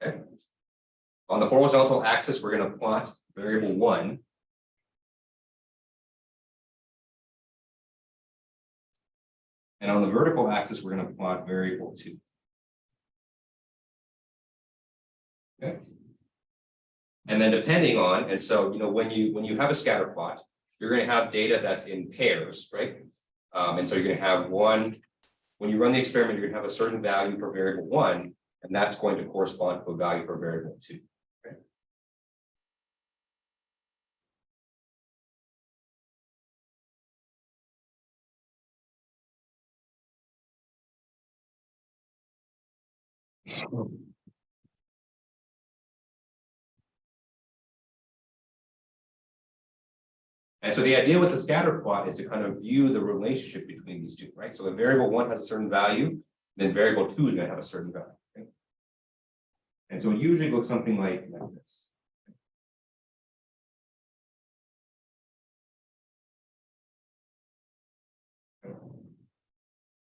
Okay. On the horizontal axis, we're going to plot variable 1. And on the vertical axis, we're going to plot variable 2. Okay. And then depending on, and so when you have a scatter plot, you're going to have data that's in pairs, right? And so you're going to have one, when you run the experiment, you're going to have a certain value for variable one, and that's going to correspond to a value for variable two. Okay? And so the idea with the scatter plot is to kind of view the relationship between these two, right? So if variable one has a certain value, then variable two is going to have a certain value. Okay? And so it usually looks something like this.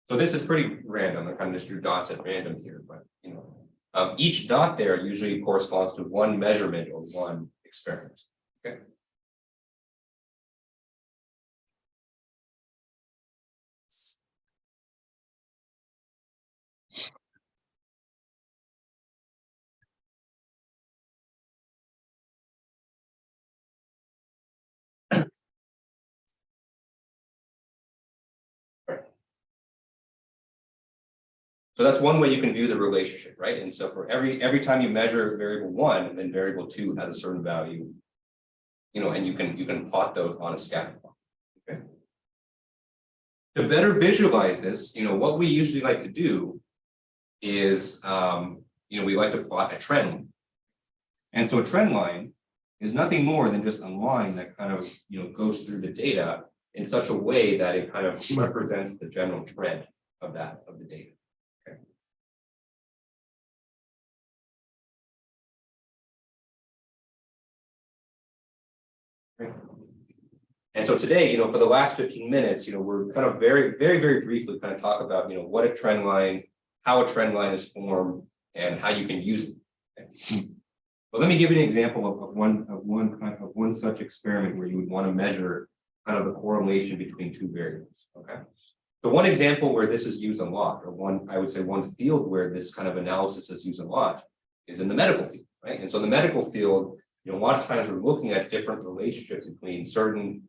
So this is pretty random. I kind of just drew dots at random here, but each dot there usually corresponds to one measurement or one experiment. Okay. So that's one way you can view the relationship, right? And so for every time you measure variable one, then variable two has a certain value, and you can plot those on a scatter plot. Okay. To better visualize this, what we usually like to do is, we like to plot a trend line. And so a trend line is nothing more than just a line that kind of, goes through the data in such a way that it kind of represents the general trend of the data. And so today, for the last 15 minutes, we're kind of very, very, very briefly kind of talk about, what a trend line, how a trend line is formed, and how you can use it. Okay. But let me give you an example of one such experiment where you would want to measure kind of the correlation between two variables. Okay. So one example where this is used a lot, or I would say one field where this kind of analysis is used a lot, is in the medical field, right? And so in the medical field, a lot of times we're looking at different relationships between certain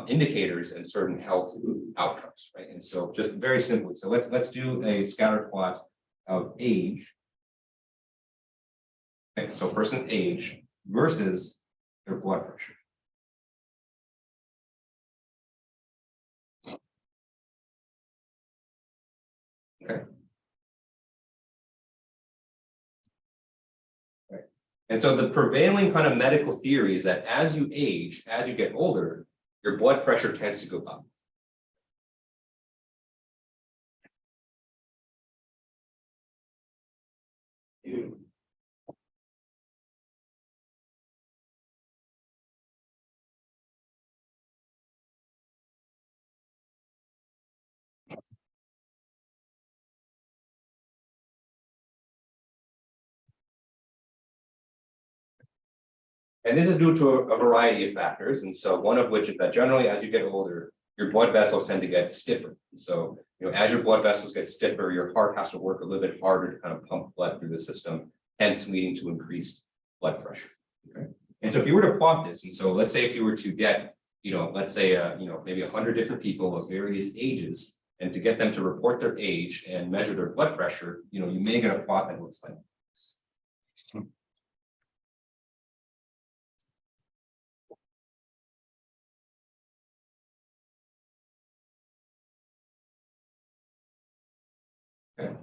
indicators and certain health outcomes, right? And so just very simply, so let's do a scatter plot of age. Okay, so person age versus their blood pressure. Okay. Right. And so the prevailing kind of medical theory is that as you age, as you get older, your blood pressure tends to go up. And this is due to a variety of factors. And so one of which is that generally as you get older, your blood vessels tend to get stiffer. And so, as your blood vessels get stiffer, your heart has to work a little bit harder to kind of pump blood through the system, hence leading to increased blood pressure. Okay. And so if you were to plot this, and so let's say if you were to get, let's say, maybe 100 different people of various ages, and to get them to report their age and measure their blood pressure, you may get a plot that looks like this. Okay.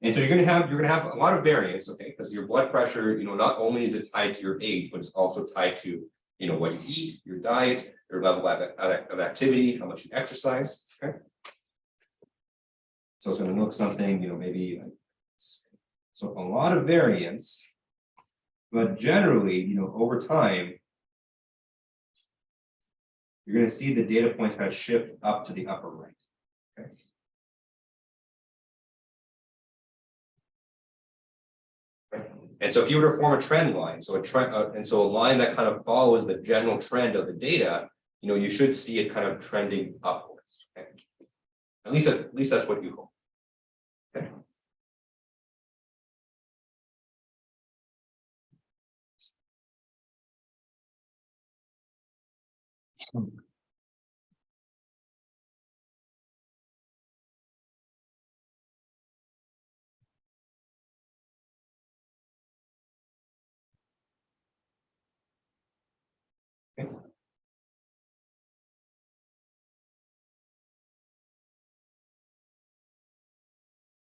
And so you're gonna have a lot of variance, okay, because your blood pressure, not only is it tied to your age, but it's also tied to what you eat, your diet, your level of activity, how much you exercise. Okay. So it's going to look something, maybe so a lot of variance, but generally, over time, you're going to see the data points kind of shift up to the upper right. Okay. And so if you were to form a trend line, so a line that kind of follows the general trend of the data, you should see it kind of trending upwards. Okay? At least that's what you hope. Okay.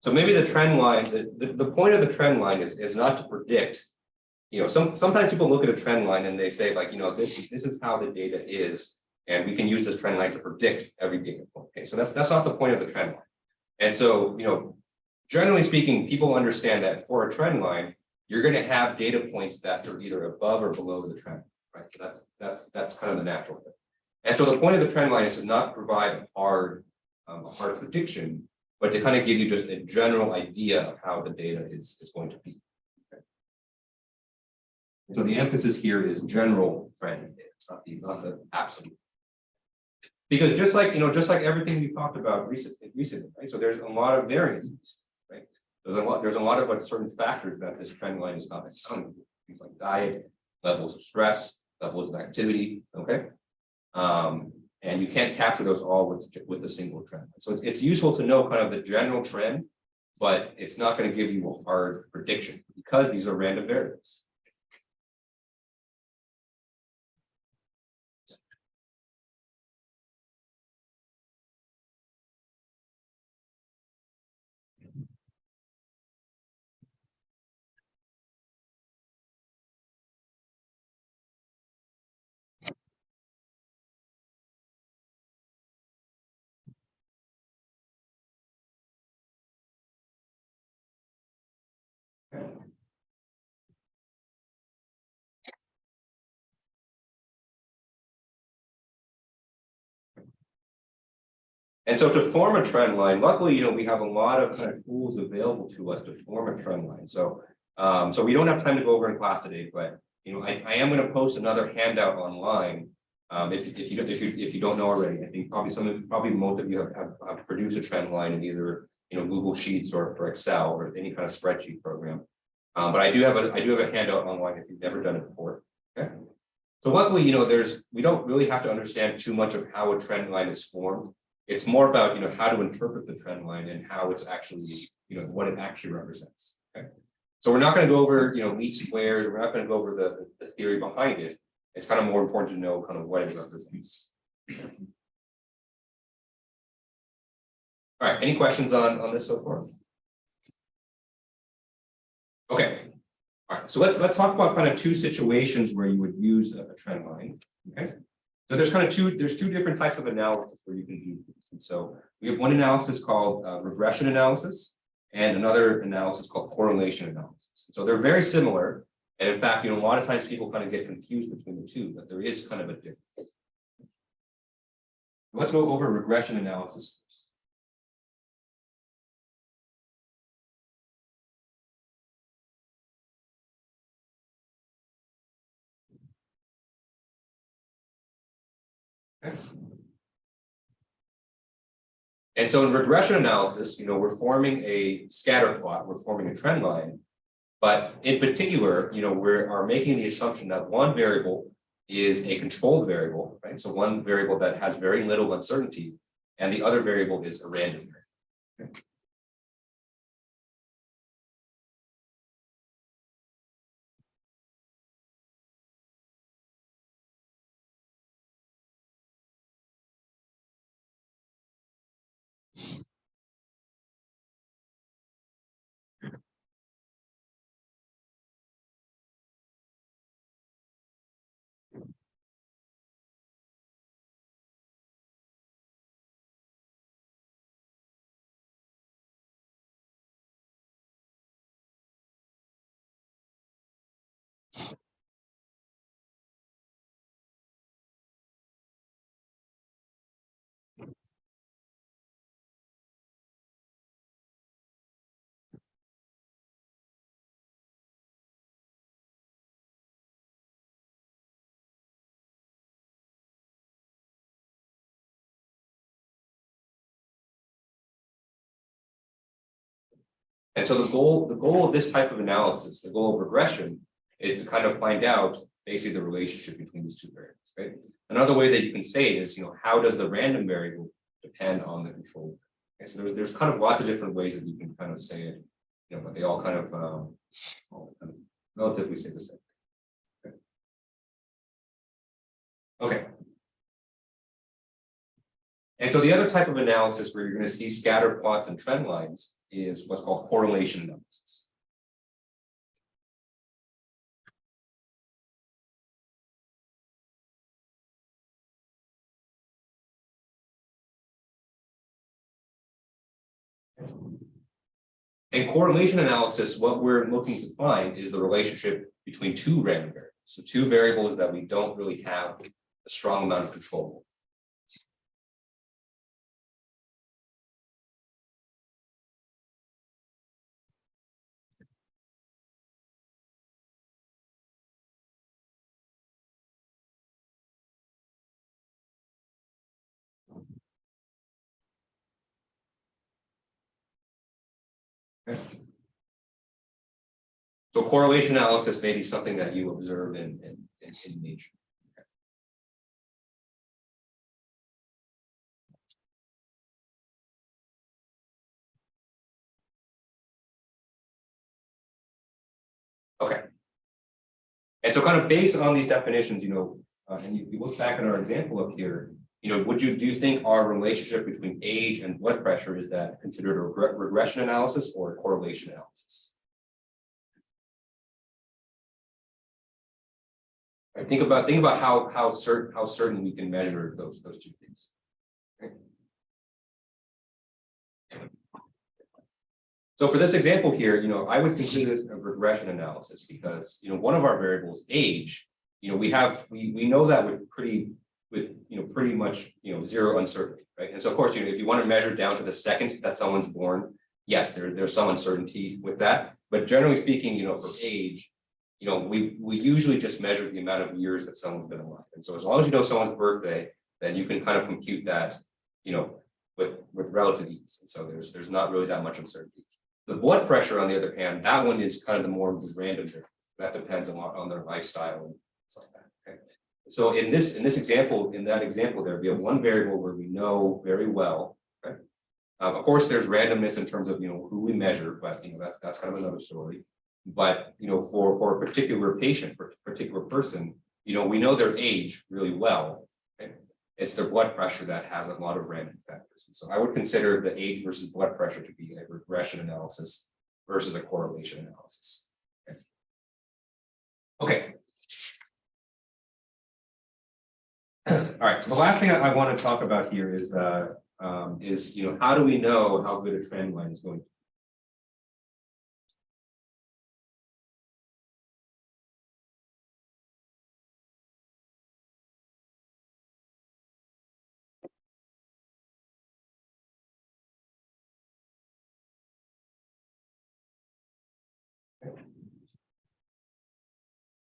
So maybe the trend line, the point of the trend line is not to predict. Sometimes people look at a trend line and they say like, this is how the data is, and we can use this trend line to predict every data point. Okay, so that's not the point of the trend line. And so, generally speaking, people understand that for a trend line, you're going to have data points that are either above or below the trend, right? So that's kind of the natural thing. And so the point of the trend line is to not provide a hard prediction, but to kind of give you just a general idea of how the data is going to be. Okay. So the emphasis here is general trend, not the absolute. Because just like everything we talked about recently, right? So there's a lot of variances, right? There's a lot of certain factors that this trend line is not accounting for. Things like diet, levels of stress, levels of activity, okay? And you can't capture those all with a single trend. So it's useful to know kind of the general trend, but it's not going to give you a hard prediction because these are random variables. And so to form a trend line, luckily, we have a lot of kind of tools available to us to form a trend line. So, so we don't have time to go over in class today, but I am going to post another handout online. If you don't know already, I think probably most of you have produced a trend line in either Google Sheets or Excel or any kind of spreadsheet program. But I do have a handout online if you've never done it before. Okay. So luckily, we don't really have to understand too much of how a trend line is formed. It's more about how to interpret the trend line and how it's actually what it actually represents. Okay, so we're not going to go over least squares. We're not going to go over the theory behind it. It's kind of more important to know kind of what it represents. All right. Any questions on this so far? Okay. All right. So let's talk about kind of two situations where you would use a trend line. Okay. So there's two different types of analysis where you can do this. And so we have one analysis called regression analysis and another analysis called correlation analysis. So they're very similar. And in fact, a lot of times people kind of get confused between the two, but there is kind of a difference. Let's go over regression analysis first. Okay. And so in regression analysis, we're forming a scatter plot, we're forming a trend line, but in particular, we are making the assumption that one variable is a controlled variable, right? So one variable that has very little uncertainty, and the other variable is a random variable. Okay. And so the goal of this type of analysis, the goal of regression, is to kind of find out, basically the relationship between these two variables, right? Another way that you can say it is, how does the random variable depend on the control? Okay, so there's kind of lots of different ways that you can kind of say it, but they all kind of relatively say the same. Okay. And so the other type of analysis where you're going to see scatter plots and trend lines is what's called correlation analysis. In correlation analysis, what we're looking to find is the relationship between two random variables. So two variables that we don't really have a strong amount of control over. Okay. So correlation analysis may be something that you observe in nature. Okay. And so kind of based on these definitions, and you look back at our example up here, do you think our relationship between age and blood pressure is that considered a regression analysis or a correlation analysis? Right, think about how certain we can measure those two things. Okay. So for this example here, I would consider this a regression analysis because one of our variables, age, we know that with pretty much zero uncertainty, right? And so of course, if you want to measure down to the second that someone's born, yes, there's some uncertainty with that. But generally speaking, for age, we usually just measure the amount of years that someone's been alive. And so as long as you know someone's birthday, then you can kind of compute that, with relative ease. And so there's not really that much uncertainty. The blood pressure, on the other hand, that one is kind of the more random variable. That depends a lot on their lifestyle and stuff like that. Okay. So in that example there, we have one variable where we know very well. Okay. Of course, there's randomness in terms of who we measure, but that's kind of another story. But for a particular patient, for a particular person, we know their age really well. Okay? It's their blood pressure that has a lot of random factors. And so I would consider the age versus blood pressure to be a regression analysis versus a correlation analysis. Okay. All right. So the last thing I want to talk about here is how do we know how good a trend line is going to be?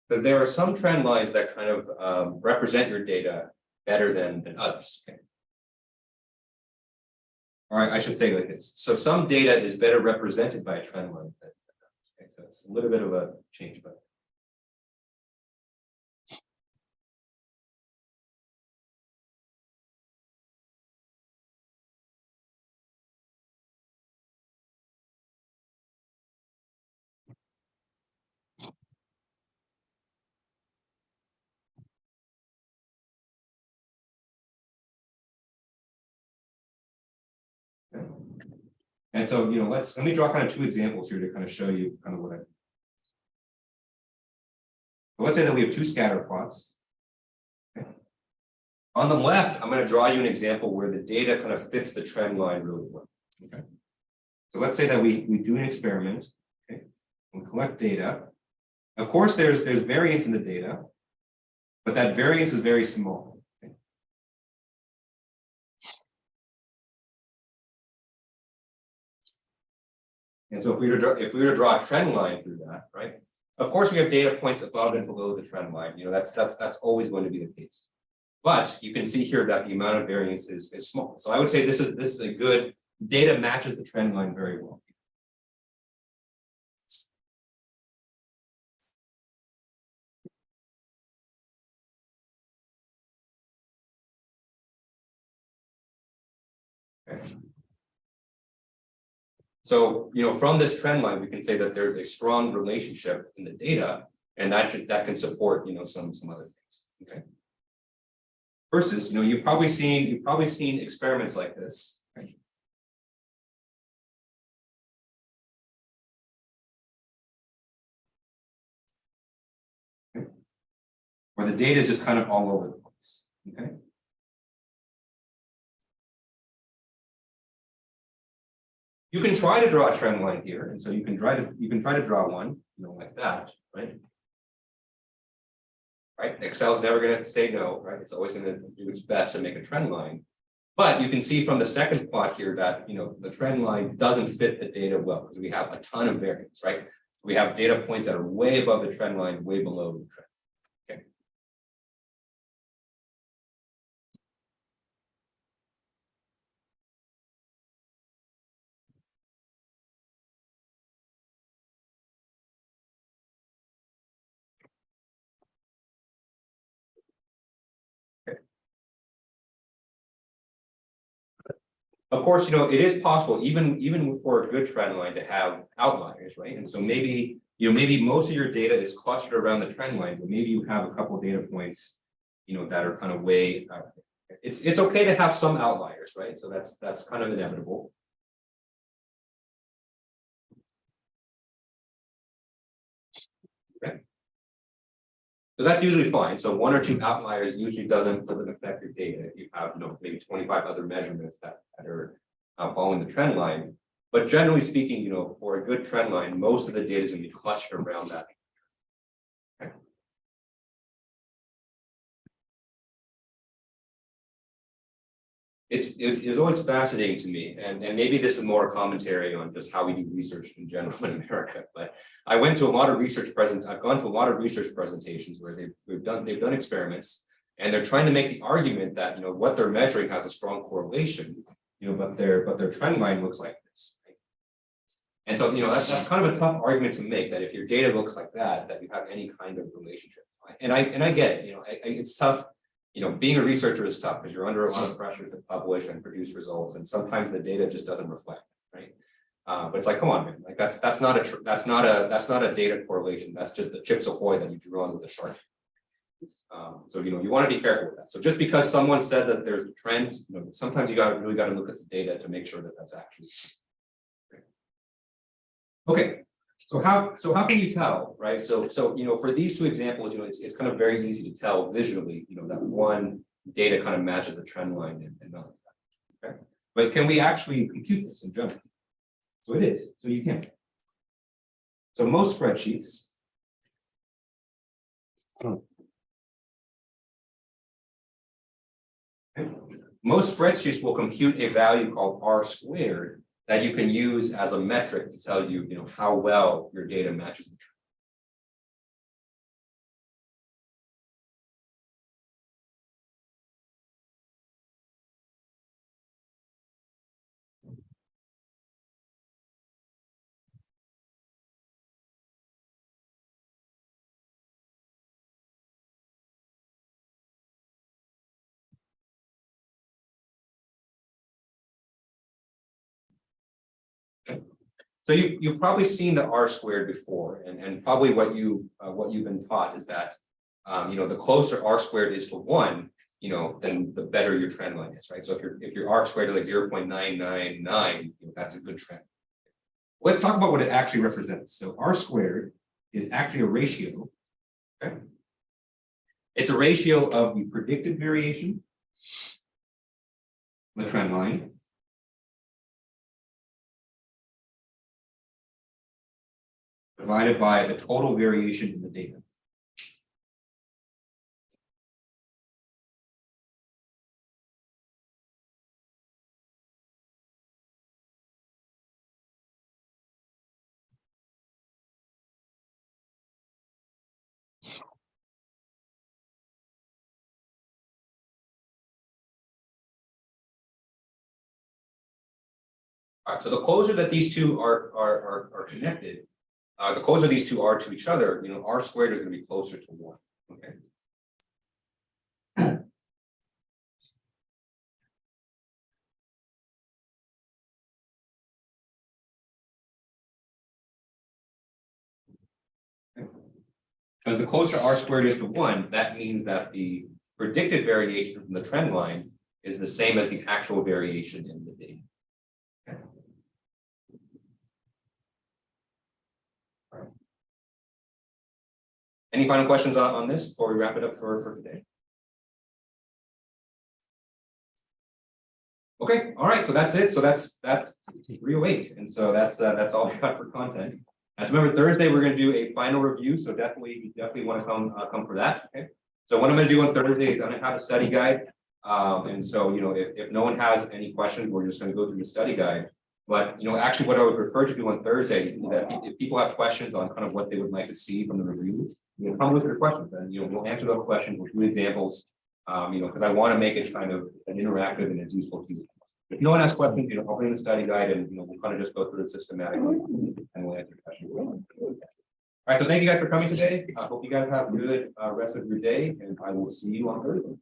Because there are some trend lines that kind of represent your data better than others. Okay. All right, I should say like this. So some data is better represented by a trend line than others. Okay, so it's a little bit of a change, but. And so, let me draw kind of two examples here to kind of show you kind of what I mean. So let's say that we have two scatter plots. Okay. On the left, I'm going to draw you an example where the data kind of fits the trend line really well. Okay. So let's say that we do an experiment, okay, and collect data. Of course, there's variance in the data, but that variance is very small. Okay. And so if we were to draw a trend line through that, right? Of course, we have data points above and below the trend line. That's always going to be the case. But you can see here that the amount of variance is small. So I would say this is a good data matches the trend line very well. Okay. So, from this trend line, we can say that there's a strong relationship in the data, and that can support, some other things. Okay. Versus, you've probably seen experiments like this. Right? Where the data is just kind of all over the place. Okay. You can try to draw a trend line here, and so you can try to draw one, like that, right? Right. Excel's never going to say no, right? It's always going to do its best to make a trend line. But you can see from the second plot here that the trend line doesn't fit the data well because we have a ton of variance, right? We have data points that are way above the trend line, way below the trend. Okay. Of course, it is possible, even for a good trend line, to have outliers, right? And so maybe most of your data is clustered around the trend line, but maybe you have a couple of data points, that are kind of way. It's okay to have some outliers, right? So that's kind of inevitable. Okay. So that's usually fine. So one or two outliers usually doesn't affect your data. If you have, maybe 25 other measurements that are following the trend line. But generally speaking, for a good trend line, most of the data is going to be clustered around that. Okay. It's always fascinating to me, and maybe this is more a commentary on just how we do research in general in America. But I've gone to a lot of research presentations where they've done experiments, and they're trying to make the argument that what they're measuring has a strong correlation, but their trend line looks like this. Right? And so that's kind of a tough argument to make, that if your data looks like that you have any kind of relationship. Right? And I get it. It's tough. Being a researcher is tough because you're under a lot of pressure to publish and produce results, and sometimes the data just doesn't reflect, right? But it's like, come on, man, like that's not a data correlation. That's just the Chips Ahoy that you drew on with a Sharpie. So you want to be careful with that. So just because someone said that there's a trend, sometimes you really got to look at the data to make sure that that's actually okay. So how can you tell, right? So for these two examples, it's kind of very easy to tell visually, that one data kind of matches the trend line and not. Okay. But can we actually compute this in general? So it is. So you can. So most spreadsheets. Okay. Most spreadsheets will compute a value called R squared that you can use as a metric to tell you, how well your data matches the trend. So you've probably seen the R squared before, and probably what you've been taught is that the closer R squared is to 1, then the better your trend line is, right? So if your R squared is like 0.999, that's a good trend. Let's talk about what it actually represents. So R squared is actually a ratio. Okay. It's a ratio of the predicted variation, the trend line, divided by the total variation in the data. All right, so the closer that these two are connected, the closer these two are to each other, R squared is going to be closer to 1. Okay. As the closer R squared is to 1, that means that the predicted variation from the trend line is the same as the actual variation in the data. Okay. All right. Any final questions on this before we wrap it up for today? Okay, all right, so that's it. So that's 308. And so that's all I got for content. As remember, Thursday we're going to do a final review, so definitely want to come for that. Okay. So what I'm going to do on Thursday is I'm going to have a study guide, and so if no one has any questions, we're just going to go through the study guide. But actually, what I would prefer to do on Thursday is that if people have questions on kind of what they would like to see from the review, come with your questions, and we'll answer those questions with two examples. Because I want to make it kind of an interactive and as useful to you. If no one has questions, I'll bring the study guide and we'll kind of just go through it systematically and we'll answer questions. All right, so thank you guys for coming today. I hope you guys have a good rest of your day, and I will see you on Thursday.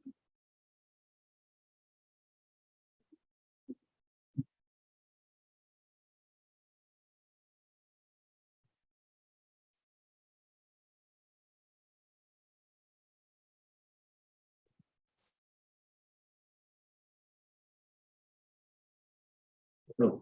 No.